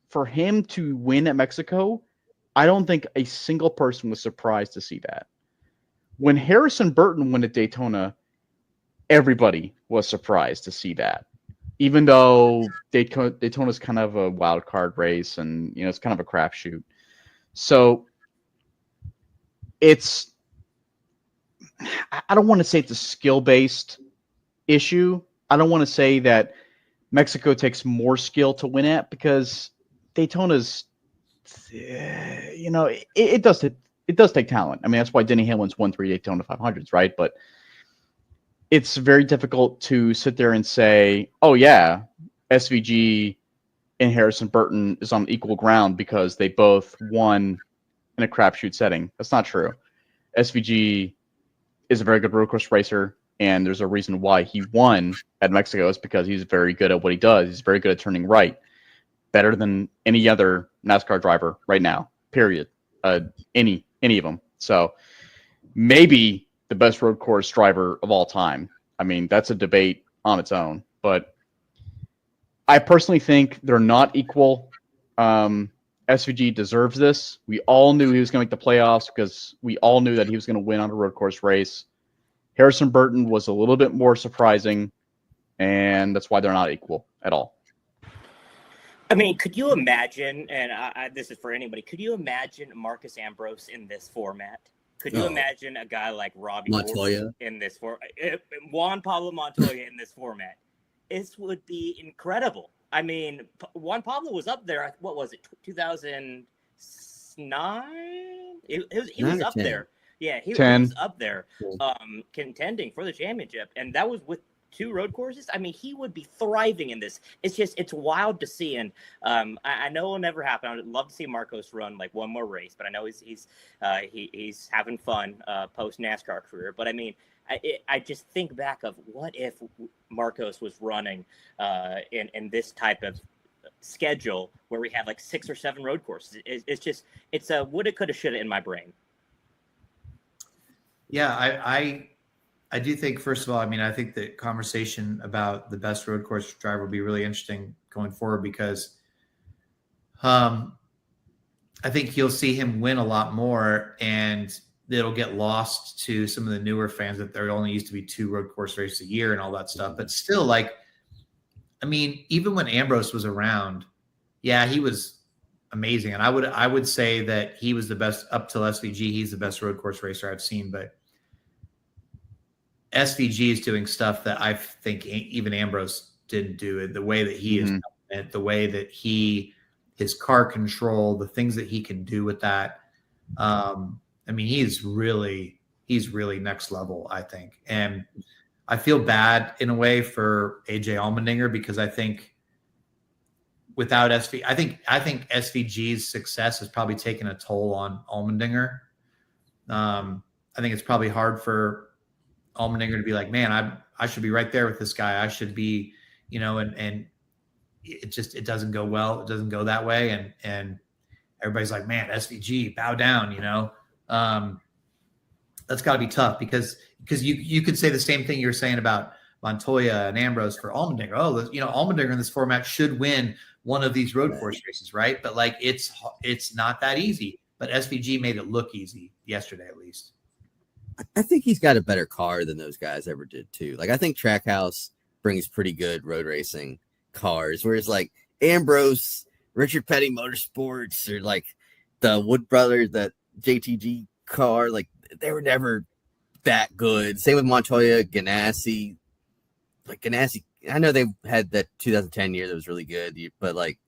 for him to win at Mexico, I don't think a single person was surprised to see that. When Harrison Burton won at Daytona, everybody was surprised to see that. Even though Daytona's kind of a wild card race and, it's kind of a crapshoot. So I don't want to say it's a skill-based issue. I don't want to say that Mexico takes more skill to win at, because Daytona's, it does take talent. I mean, that's why Denny Hamlin's won 3 Daytona 500s, right? But it's very difficult to sit there and say, oh yeah, SVG and Harrison Burton is on equal ground because they both won in a crapshoot setting. That's not true. SVG is a very good road course racer, and there's a reason why he won at Mexico. Is because he's very good at what he does. He's very good at turning right, better than any other NASCAR driver right now. Period. Any of them. So maybe the best road course driver of all time. I mean, that's a debate on its own. But I personally think they're not equal. SVG deserves this. We all knew he was going to make the playoffs because we all knew that he was going to win on a road course race. Harrison Burton was a little bit more surprising, and that's why they're not equal at all. I mean, could you imagine, and this is for anybody, could you imagine Marcus Ambrose in this format? Could you imagine a guy like Robbie Montoya in this Juan Pablo Montoya in this format? This would be incredible. I mean, Juan Pablo was up there. What was it, 2009? He was up 10. there. Yeah, he 10. was up there contending for the championship. And that was with 2 road courses. I mean, he would be thriving in this. It's wild to see. And I know it'll never happen. I'd love to see Marcos run like one more race, but I know he's having fun post NASCAR career. But I mean, I just think back of what if Marcos was running in this type of schedule where we had like 6 or 7 road courses. It's a woulda, coulda, shoulda in my brain. Yeah, I do think, first of all, I mean, I think the conversation about the best road course driver will be really interesting going forward because I think you'll see him win a lot more, and it'll get lost to some of the newer fans that there only used to be 2 road course races a year and all that stuff. But still, like, I mean, even when Ambrose was around, yeah, he was amazing. And I would say that he was the best up till SVG. He's the best road course racer I've seen, but SVG is doing stuff that I think even Ambrose didn't do it. The way that he is, the way that his car control, the things that he can do with that. I mean, he's really next level, I think. And I feel bad in a way for AJ Allmendinger because I think without I think SVG's success has probably taken a toll on Allmendinger. I think it's probably hard for Allmendinger to be like, man, I should be right there with this guy. I should be, and it doesn't go well. It doesn't go that way. And everybody's like, man, SVG, bow down, that's gotta be tough because you could say the same thing you're saying about Montoya and Ambrose for Allmendinger. Oh, Allmendinger in this format should win one of these road course races, right? But like, it's not that easy, but SVG made it look easy yesterday, at least. I think he's got a better car than those guys ever did too. Like I think Trackhouse brings pretty good road racing cars, whereas like Ambrose, Richard Petty Motorsports, or like the Wood Brothers, that JTG car, like they were never that good. Same with Montoya, Ganassi. Like Ganassi, I know they had that 2010 year that was really good, but like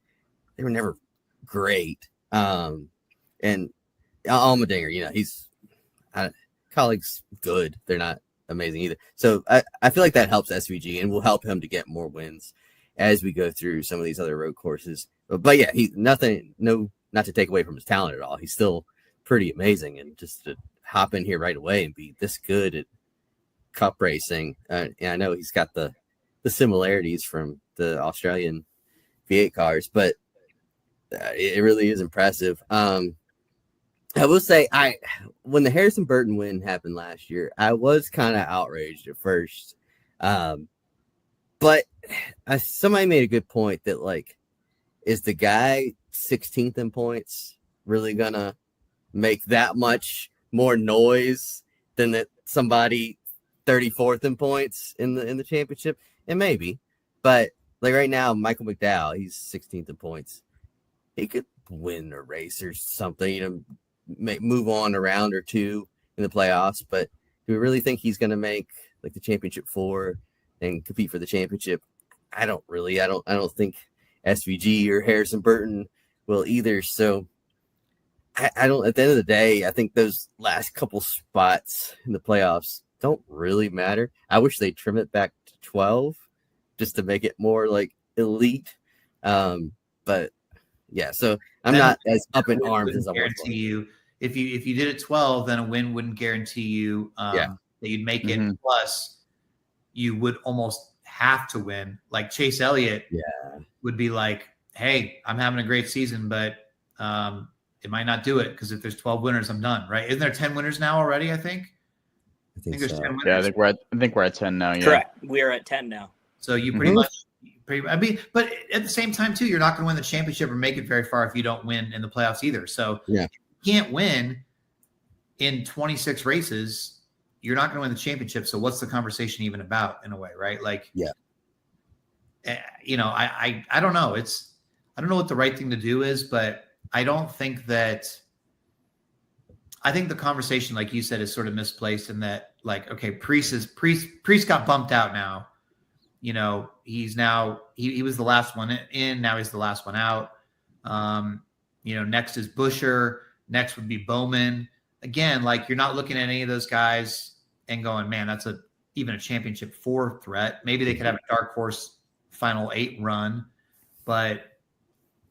they were never great. And Allmendinger, he's colleagues good. They're not amazing either. So I feel like that helps SVG and will help him to get more wins as we go through some of these other road courses. But yeah, he's not to take away from his talent at all. He's still pretty amazing, and just to hop in here right away and be this good at cup racing. And I know he's got the similarities from the Australian V8 cars, but it really is impressive. I will say, when the Harrison Burton win happened last year, I was kind of outraged at first. But somebody made a good point that, like, is the guy 16th in points really going to make that much more noise than that somebody 34th in points in the championship? And maybe. But, like, right now, Michael McDowell, he's 16th in points. He could win a race or something, move on a round or 2 in the playoffs, but do we really think he's going to make like the championship 4 and compete for the championship? I don't think SVG or Harrison Burton will either. So I don't, at the end of the day, I think those last couple spots in the playoffs don't really matter. I wish they'd trim it back to 12 just to make it more like elite. But yeah, so I'm not as up in arms as I guarantee you. If you did it 12, then a win wouldn't guarantee you that you'd make it. Plus, you would almost have to win. Like Chase Elliott would be like, hey, I'm having a great season, but it might not do it because if there's 12 winners, I'm done, right? Isn't there 10 winners now already, I think? I think there's so. 10 winners. Yeah, I think we're at 10 now, yeah. Correct. We are at 10 now. So you pretty much but at the same time, too, you're not going to win the championship or make it very far if you don't win in the playoffs either. So yeah. Can't win in 26 races, you're not going to win the championship. So what's the conversation even about in a way, right? Like, yeah, I don't know. I don't know what the right thing to do is, but I don't think that. I think the conversation, like you said, is sort of misplaced in that, like, okay, Priest got bumped out now. You know, he's now he was the last one in. Now he's the last one out. You know, next is Busher. Next would be Bowman. Again, like you're not looking at any of those guys and going, man, that's even a championship 4 threat. Maybe they could have a dark horse final 8 run, but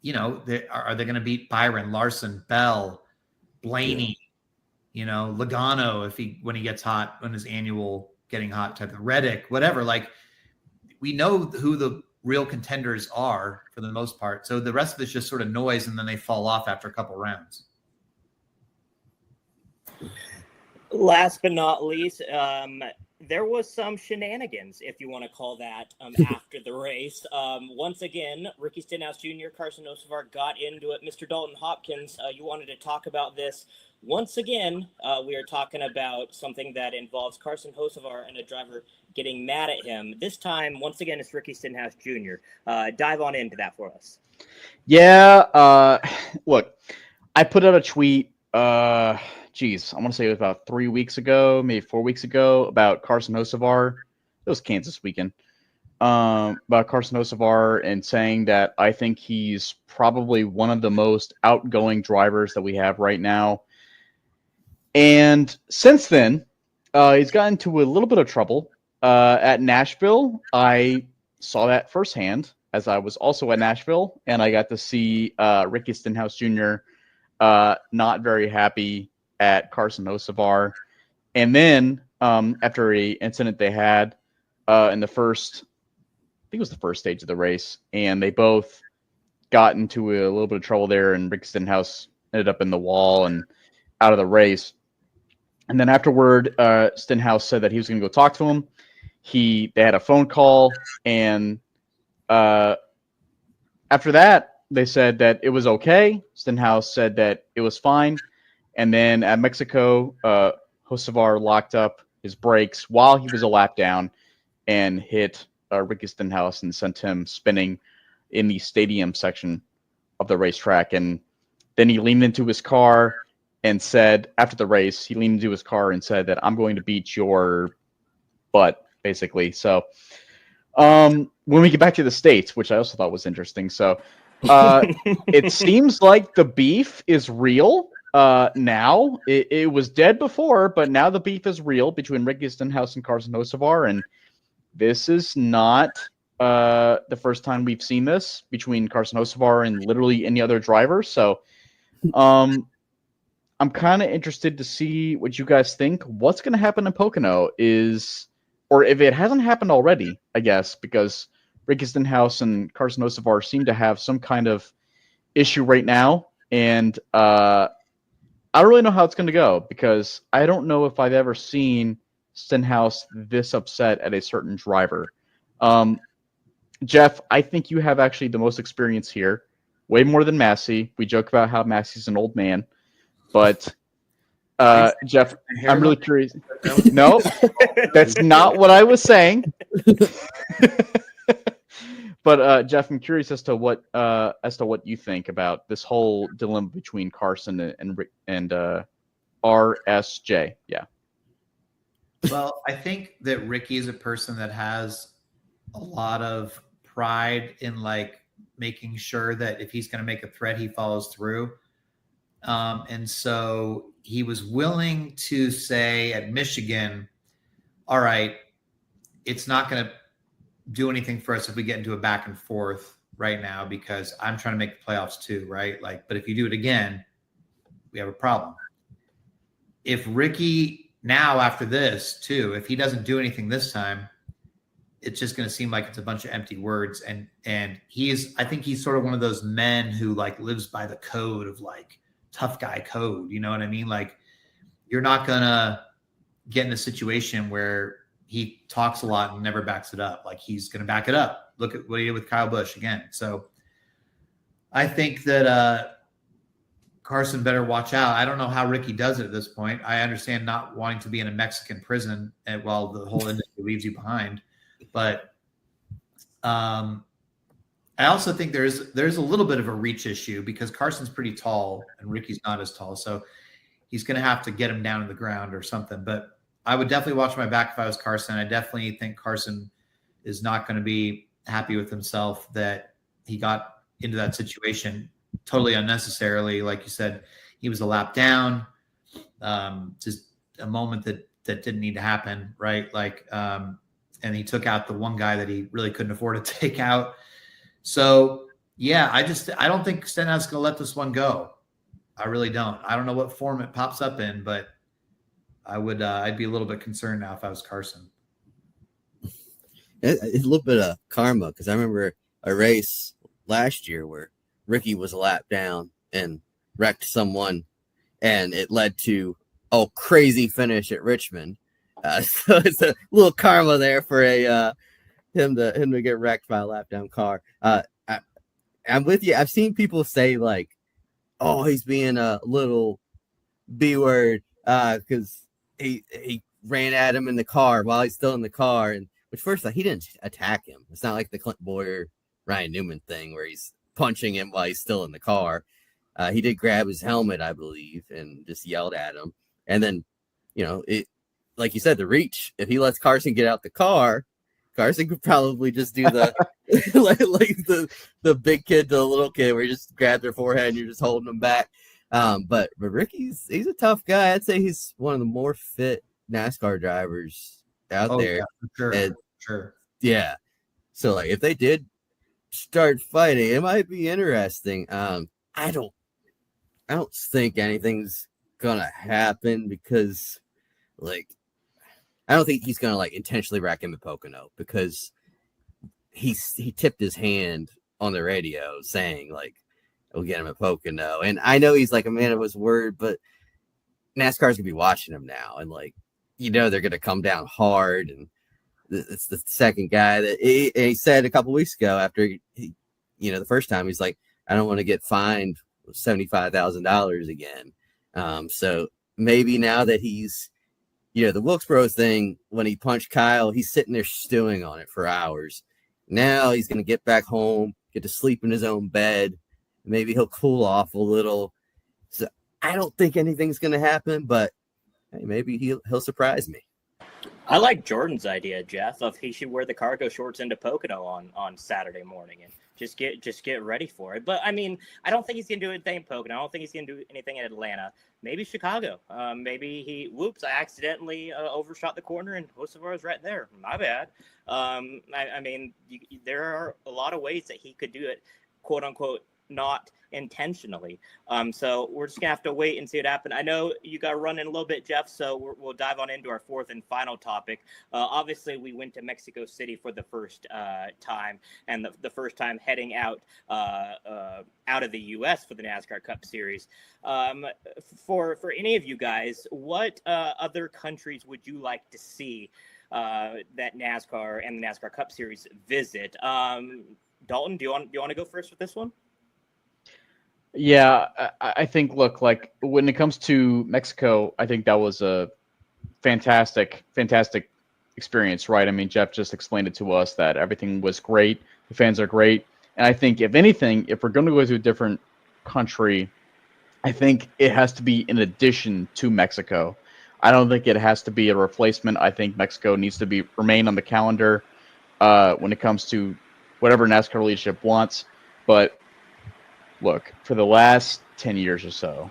you know, are they going to beat Byron, Larson, Bell, Blaney, you know, Logano when he gets hot, when his annual getting hot type of Reddick, whatever. Like we know who the real contenders are for the most part. So the rest of it's just sort of noise, and then they fall off after a couple rounds. Last but not least, there was some shenanigans, if you want to call that, after the race. Once again, Ricky Stenhouse Jr., Carson Hocevar got into it. Mr. Dalton Hopkins, you wanted to talk about this. Once again, we are talking about something that involves Carson Hocevar and a driver getting mad at him. This time, once again, it's Ricky Stenhouse Jr. Dive on into that for us. Yeah. Look, I put out a tweet. I want to say it was about 3 weeks ago, maybe 4 weeks ago, about Carson Hocevar. It was Kansas weekend. About Carson Hocevar and saying that I think he's probably one of the most outgoing drivers that we have right now. And since then, he's gotten into a little bit of trouble. At Nashville, I saw that firsthand as I was also at Nashville, and I got to see Ricky Stenhouse Jr. Not very happy at Carson Hocevar. And then after an incident they had in the first, I think it was the first stage of the race, and they both got into a little bit of trouble there, and Rick Stenhouse ended up in the wall and out of the race. And then afterward, Stenhouse said that he was going to go talk to him. They had a phone call, and after that, they said that it was okay. Stenhouse said that it was fine. And then at Mexico, Hocevar locked up his brakes while he was a lap down and hit Ricky Stenhouse and sent him spinning in the stadium section of the racetrack. And then he leaned into his car and said, after the race, he leaned into his car and said that I'm going to beat your butt, basically. So when we get back to the States, which I also thought was interesting. So it seems like the beef is real now. It was dead before, but now the beef is real between Ricky Stenhouse and Carson Hocevar. And this is not the first time we've seen this between Carson Hocevar and literally any other driver. So I'm kind of interested to see what you guys think. What's going to happen in Pocono or if it hasn't happened already, I guess, because Ricky Stenhouse and Carson Hocevar seem to have some kind of issue right now. And I don't really know how it's going to go, because I don't know if I've ever seen Stenhouse this upset at a certain driver. Jeff, I think you have actually the most experience here, way more than Massie. We joke about how Massie's an old man. But Jeff, I'm really curious. No, that's not what I was saying. But Jeff, I'm curious as to what you think about this whole dilemma between Carson and RSJ. Yeah. Well, I think that Ricky is a person that has a lot of pride in like making sure that if he's going to make a threat, he follows through. And so he was willing to say at Michigan, all right, it's not going to do anything for us if we get into a back and forth right now, because I'm trying to make the playoffs too, right? Like, but if you do it again, we have a problem. If Ricky now after this too, if he doesn't do anything this time, it's just going to seem like it's a bunch of empty words. And I think he's sort of one of those men who like lives by the code of like tough guy code. You know what I mean? Like you're not going to get in a situation where he talks a lot and never backs it up. Like he's going to back it up. Look at what he did with Kyle Busch again. So I think that Carson better watch out. I don't know how Ricky does it at this point. I understand not wanting to be in a Mexican prison while the whole industry leaves you behind. But I I also think there's a little bit of a reach issue because Carson's pretty tall and Ricky's not as tall. So he's going to have to get him down to the ground or something. But I would definitely watch my back if I was Carson. I definitely think Carson is not going to be happy with himself that he got into that situation totally unnecessarily. Like you said, he was a lap down, just a moment that didn't need to happen, right? Like, and he took out the one guy that he really couldn't afford to take out. So yeah, I don't think Stenhouse is going to let this one go. I really don't. I don't know what form it pops up in, but I'd be a little bit concerned now if I was Carson. It's a little bit of karma because I remember a race last year where Ricky was a lap down and wrecked someone, and it led to a crazy finish at Richmond. So it's a little karma there for him to get wrecked by a lap down car. I'm with you. I've seen people say like, "Oh, he's being a little B-word because he ran at him in the car while he's still in the car." And which first, he didn't attack him. It's not like the Clint Boyer, Ryan Newman thing where he's punching him while he's still in the car. He did grab his helmet, I believe, and just yelled at him. And then, it, like you said, the reach. If he lets Carson get out the car, Carson could probably just do the like the big kid to the little kid where you just grab their forehead and you're just holding them back. But Ricky's he's a tough guy. I'd say he's one of the more fit NASCAR drivers out there. Yeah, for sure. And, sure. Yeah. So like if they did start fighting, it might be interesting. I don't think anything's gonna happen because like I don't think he's gonna like intentionally wreck him at Pocono because he tipped his hand on the radio saying like we'll get him at Pocono. And I know he's like a man of his word, but NASCAR's gonna be watching him now and like they're gonna come down hard. And it's the second guy that he said a couple weeks ago after he the first time he's like, I don't want to get fined $75,000 again. So maybe now that he's the Wilkesboro thing, when he punched Kyle, he's sitting there stewing on it for hours. Now he's going to get back home, get to sleep in his own bed. Maybe he'll cool off a little. So I don't think anything's going to happen, but hey, maybe he'll surprise me. I like Jordan's idea, Jeff, of he should wear the cargo shorts into Pocono on Saturday morning and just get ready for it. But I mean, I don't think he's gonna do anything in Pocono. I don't think he's gonna do anything in Atlanta. Maybe Chicago. Maybe I accidentally overshot the corner and Hocevar was right there. My bad. I mean, there are a lot of ways that he could do it, quote unquote, not intentionally. So we're just gonna have to wait and see what happens. I know you got to run in a little bit, Jeff, so we'll dive on into our fourth and final topic. Obviously we went to Mexico City for the first time, and the first time heading out of the US for the NASCAR Cup Series. For any of you guys, what other countries would you like to see that NASCAR and the NASCAR Cup Series visit? Dalton, do you want to go first with this one? Yeah, I think, look, like when it comes to Mexico, I think that was a fantastic experience, right? I mean, Jeff just explained it to us that everything was great. The fans are great. And I think, if anything, if we're going to go to a different country, I think it has to be in addition to Mexico. I don't think it has to be a replacement. I think Mexico needs to remain on the calendar when it comes to whatever NASCAR leadership wants. But look, for the last 10 years or so,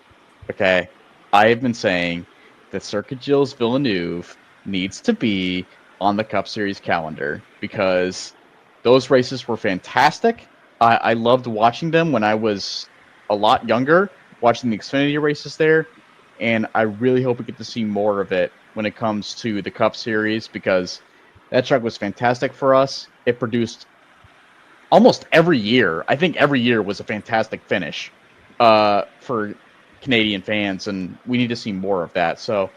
okay, I have been saying that Circuit Gilles Villeneuve needs to be on the Cup Series calendar because those races were fantastic. I loved watching them when I was a lot younger, watching the Xfinity races there, and I really hope we get to see more of it when it comes to the Cup Series because that track was fantastic for us. It produced almost every year. I think every year was a fantastic finish for Canadian fans, and we need to see more of that. So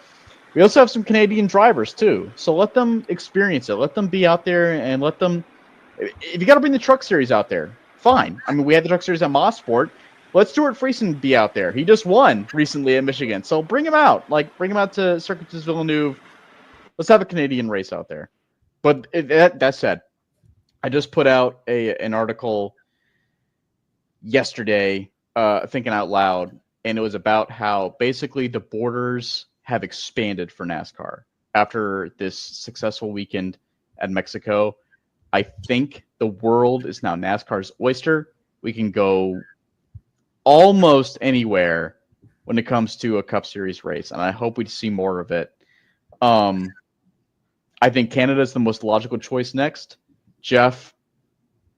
we also have some Canadian drivers too. So let them experience it. Let them be out there and let them. If you got to bring the Truck Series out there, fine. I mean, we had the Truck Series at Mosport. Let Stuart Friesen be out there. He just won recently at Michigan, so bring him out. Like bring him out to Circuit des Villeneuve. Let's have a Canadian race out there. But that said, I just put out an article yesterday, thinking out loud, and it was about how basically the borders have expanded for NASCAR after this successful weekend at Mexico. I think the world is now NASCAR's oyster. We can go almost anywhere when it comes to a Cup Series race, and I hope we see more of it. I think Canada is the most logical choice next. Jeff,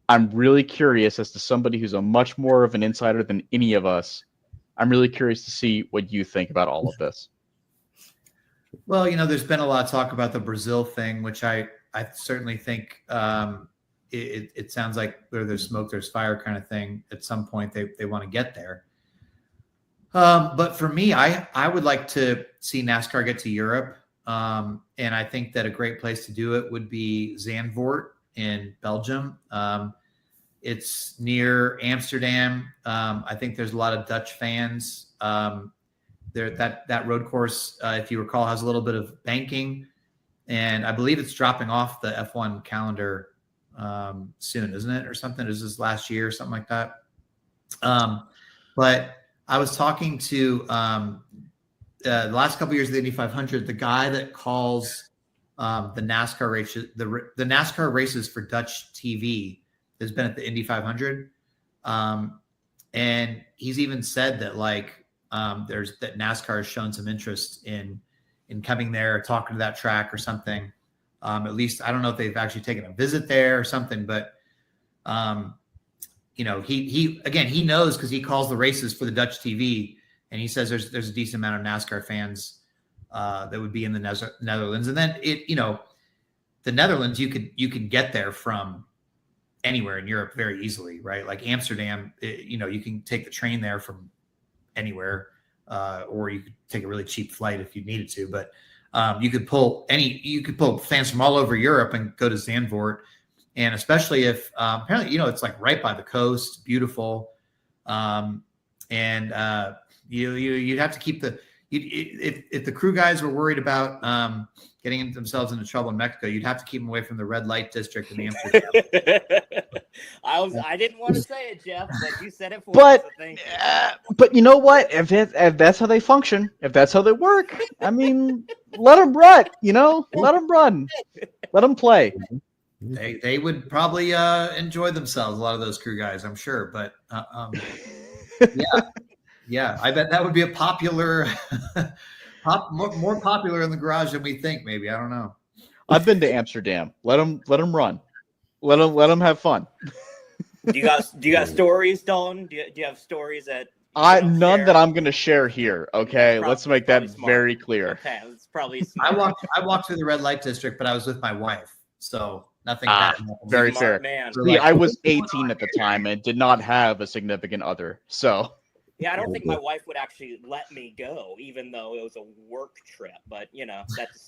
I'm really curious, as to somebody who's a much more of an insider than any of us. I'm really curious to see what you think about all of this. Well, there's been a lot of talk about the Brazil thing, which I certainly think it sounds like where there's smoke, there's fire kind of thing. At some point, they want to get there. But for me, I would like to see NASCAR get to Europe. And I think that a great place to do it would be Zandvoort in Belgium. It's near Amsterdam. I think there's a lot of Dutch fans. That road course, if you recall, has a little bit of banking, and I believe it's dropping off the F1 calendar soon, isn't it, or something? Is this last year or something like that? But I was talking to the last couple of years of the Indy 500, the guy that calls the NASCAR races, the NASCAR races for Dutch TV, has been at the Indy 500, and he's even said that that NASCAR has shown some interest in coming there, talking to that track or something. At least I don't know if they've actually taken a visit there or something, but he knows, because he calls the races for the Dutch TV, and he says there's a decent amount of NASCAR fans that would be in the Netherlands. And then the Netherlands, you could get there from anywhere in Europe very easily, right? Like Amsterdam, you can take the train there from anywhere, or you could take a really cheap flight if you needed to. But you could pull fans from all over Europe and go to Zandvoort, and especially if apparently it's like right by the coast, beautiful, and you'd have to keep if the crew guys were worried about getting themselves into trouble in Mexico, you'd have to keep them away from the red light district in Amsterdam. I didn't want to say it, Jeff, but you said it for But us. So thank you. But you know what? If that's how they function, if that's how they work, I mean, let them run. Let them run. Let them play. They would probably enjoy themselves, a lot of those crew guys, I'm sure. But yeah, I bet that would be a popular, more popular in the garage than we think. Maybe, I don't know. I've been to Amsterdam. Let them run. Let them have fun. Do you got stories, Dalton? Do you have stories that none that I'm going to share here? Okay, let's make that very clear. Okay, it's probably smart. I walked through the red light district, but I was with my wife, so nothing bad happened. Very Smart fair. man. See, I was 18 at the time and did not have a significant other, so. Yeah, I don't think my wife would actually let me go, even though it was a work trip. But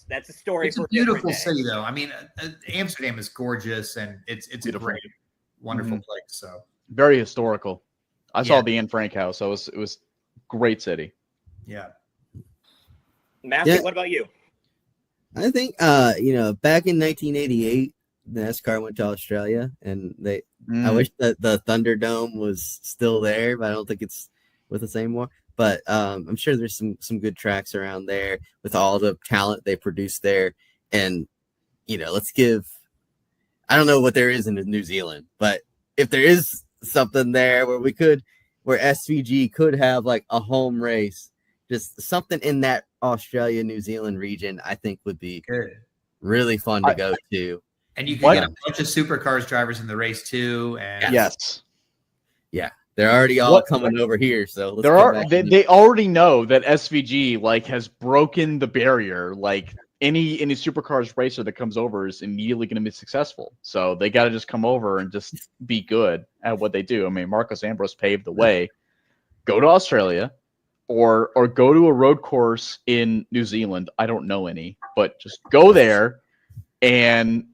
that's a story. It's for a beautiful day. city, though. I mean, Amsterdam is gorgeous, and it's Beautiful. a great, wonderful place. So very historical. I saw the Anne Frank house, so it was great city. Yeah. Massie, what about you? I think back in 1988, NASCAR went to Australia, and I wish that the Thunderdome was still there, but I don't think it's with us anymore. But I'm sure there's some good tracks around there with all the talent they produce there. And let's give, I don't know what there is in New Zealand, but if there is something there where SVG could have like a home race, just something in that Australia, New Zealand region, I think would be really fun to go to. And you can get a bunch of supercars drivers in the race too. And yes. Yeah. They're already all coming over here, so they already know that SVG has broken the barrier. Any supercars racer that comes over is immediately going to be successful. So they got to just come over and just be good at what they do. I mean, Marcos Ambrose paved the way. Go to Australia, or go to a road course in New Zealand. I don't know any, but just go there, and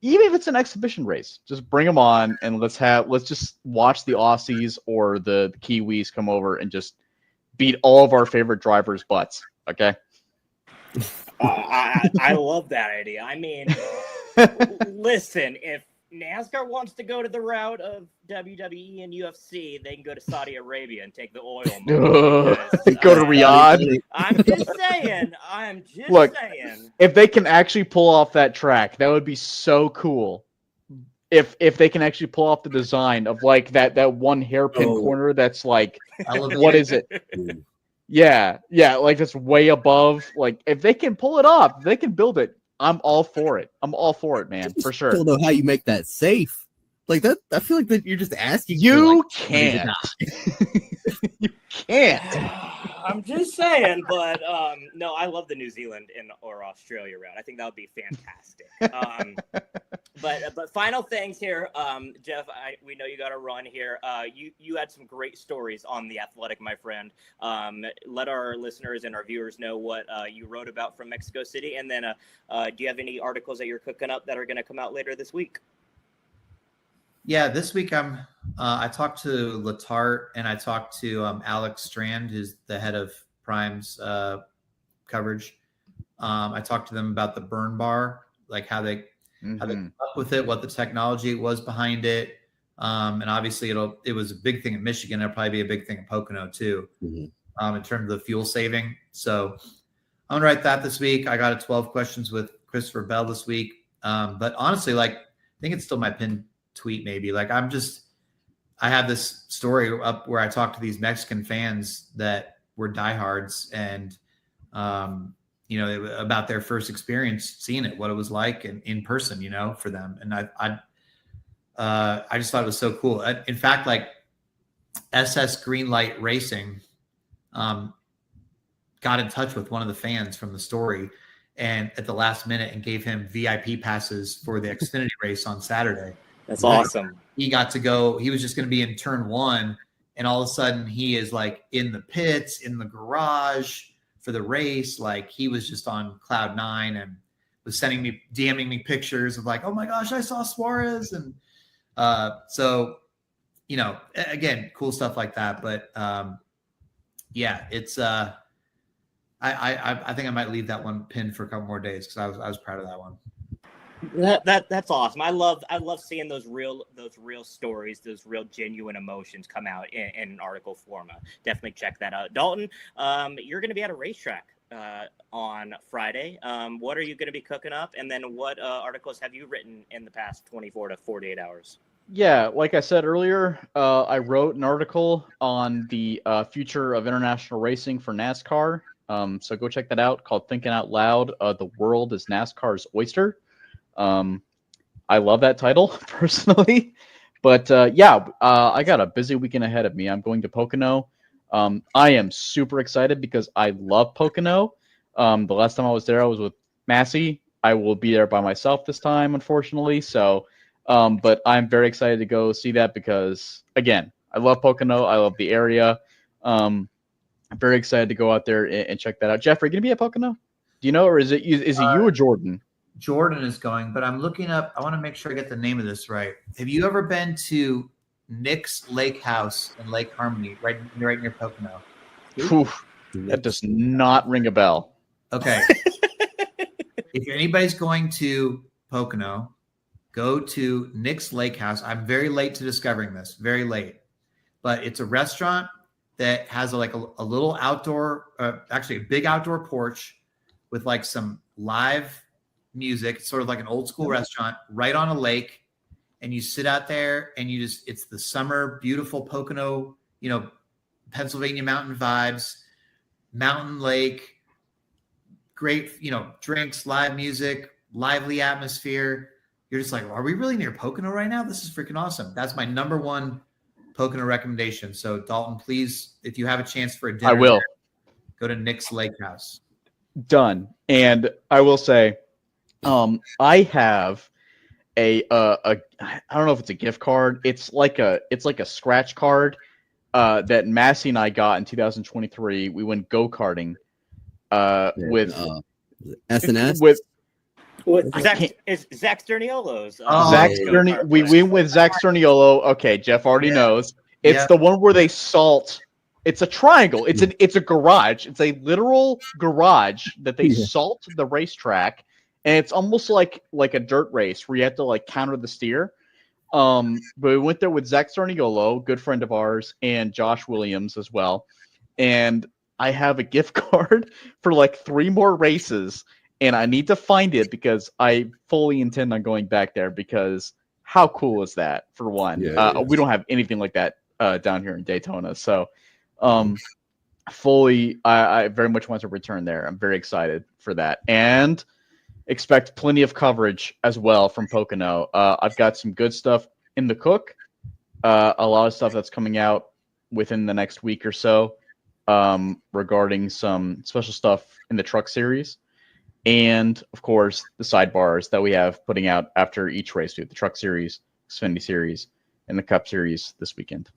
even if it's an exhibition race, just bring them on, and let's just watch the Aussies or the Kiwis come over and just beat all of our favorite drivers' butts. Okay. I love that idea. I mean, listen, if NASCAR wants to go to the route of WWE and UFC, they can go to Saudi Arabia and take the oil. Go to Riyadh. I'm just saying. Look, if they can actually pull off that track, that would be so cool. If they can actually pull off the design of like that one hairpin corner that's like, what is it? Yeah, like that's way above. Like if they can pull it off, if they can build it. I'm all for it. I'm all for it, man, for sure. I don't know how you make that safe. Like that, I feel like that you're just asking. You can't. You can't. I'm just saying, but no, I love the New Zealand or Australia route. I think that would be fantastic. But final things here, Jeff. We know you got to run here. You had some great stories on The Athletic, my friend. Let our listeners and our viewers know what you wrote about from Mexico City, and then do you have any articles that you're cooking up that are going to come out later this week? Yeah, this week I talked to Latart and I talked to Alex Strand, who's the head of Prime's coverage. I talked to them about the burn bar, like how they came up with it, what the technology was behind it, and obviously it was a big thing in Michigan. It'll probably be a big thing in Pocono too, in terms of the fuel saving. So I'm gonna write that this week. I got a 12 questions with Christopher Bell this week, but honestly, like I think it's still my pinned tweet maybe. Like I have this story up where I talked to these Mexican fans that were diehards and about their first experience seeing it, what it was like in person, for them. And I just thought it was so cool. In fact, like SS Greenlight Racing got in touch with one of the fans from the story and at the last minute and gave him VIP passes for the Xfinity race on Saturday. That's awesome. He got to go. He was just going to be in turn one. And all of a sudden he is like in the pits, in the garage for the race. Like he was just on cloud nine and was DMing me pictures of like, oh my gosh, I saw Suarez. And so, again, cool stuff like that. But yeah, it's I think I might leave that one pinned for a couple more days because I was proud of that one. That's awesome. I love seeing those real stories, those real genuine emotions come out in an article form. Definitely check that out. Dalton, you're going to be at a racetrack on Friday. What are you going to be cooking up? And then what articles have you written in the past 24 to 48 hours? Yeah, like I said earlier, I wrote an article on the future of international racing for NASCAR. So go check that out, called Thinking Out Loud, The World is NASCAR's Oyster. I love that title personally, but I got a busy weekend ahead of me. I'm going to Pocono. I am super excited because I love Pocono. The last time I was there, I was with Massie. I will be there by myself this time, unfortunately. So, but I'm very excited to go see that because, again, I love Pocono. I love the area. I'm very excited to go out there and check that out. Jeff, are you going to be at Pocono? Do you know, or is it you or Jordan? Jordan is going, but I'm looking up. I want to make sure I get the name of this right. Have you ever been to Nick's Lake House in Lake Harmony, right near Pocono? Oof, that does not ring a bell. Okay. If anybody's going to Pocono, go to Nick's Lake House. I'm very late to discovering this, very late. But it's a restaurant that has a little outdoor, actually a big outdoor porch with like some live music. It's sort of like an old school restaurant right on a lake. And you sit out there and it's the summer, beautiful Pocono, Pennsylvania mountain vibes, mountain lake, great, drinks, live music, lively atmosphere. You're just like, are we really near Pocono right now? This is freaking awesome. That's my number one Pocono recommendation. So Dalton, please, if you have a chance for a dinner, I will go to Nick's Lake House. Done. And I will say, I have I don't know if it's a gift card. It's like a scratch card that Massie and I got in 2023. We went go-karting with SNS with Zach Sterniolo's. Zach Sterni. We went with Zach Sterniolo. Okay, Jeff already knows. It's the one where they salt. It's a triangle. It's a garage. It's a literal garage that they salt the racetrack. And it's almost like a dirt race where you have to like counter the steer. But we went there with Zach Sarniolo, good friend of ours, and Josh Williams as well. And I have a gift card for like 3 more races, and I need to find it because I fully intend on going back there because how cool is that, for one? Yeah, We don't have anything like that down here in Daytona. So I very much want to return there. I'm very excited for that. And expect plenty of coverage as well from Pocono. I've got some good stuff in the cook. A lot of stuff that's coming out within the next week or so regarding some special stuff in the truck series. And, of course, the sidebars that we have putting out after each race, the truck series, Xfinity series, and the Cup series this weekend.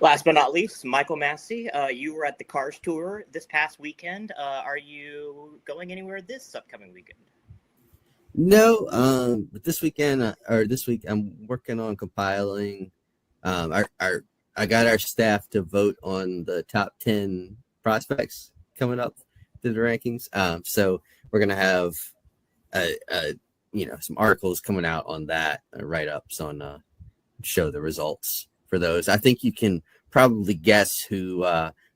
Last but not least, Michael Massie, you were at the Cars Tour this past weekend. Are you going anywhere this upcoming weekend? No, but this weekend or this week, I'm working on compiling. I got our staff to vote on the top 10 prospects coming up to the rankings. So we're gonna have some articles coming out on that, write-ups on show the results for those. I think you can probably guess who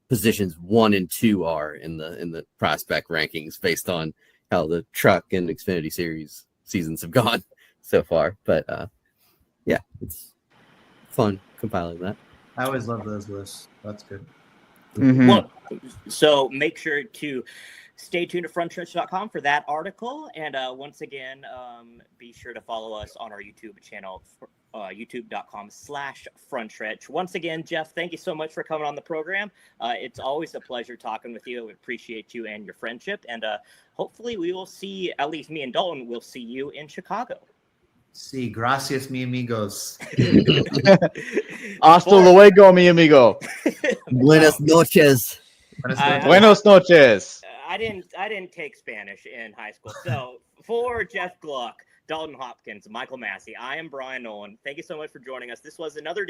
positions 1 and 2 are in the prospect rankings based on how the truck and Xfinity series seasons have gone so far. But yeah, it's fun compiling that. I always love those lists. That's good. Mm-hmm. Well, so make sure to stay tuned to frontstretch.com for that article. And once again, be sure to follow us on our YouTube channel, youtube.com/frontstretch. Once again, Jeff, thank you so much for coming on the program. It's always a pleasure talking with you. We appreciate you and your friendship. And hopefully we will see, at least me and Dalton, will see you in Chicago. Sí, gracias, mi amigos. Hasta luego, mi amigo. Buenas noches. Buenos noches. I didn't take Spanish in high school. So for Jeff Gluck, Dalton Hopkins, Michael Massie, I am Bryan Nolen. Thank you so much for joining us. This was another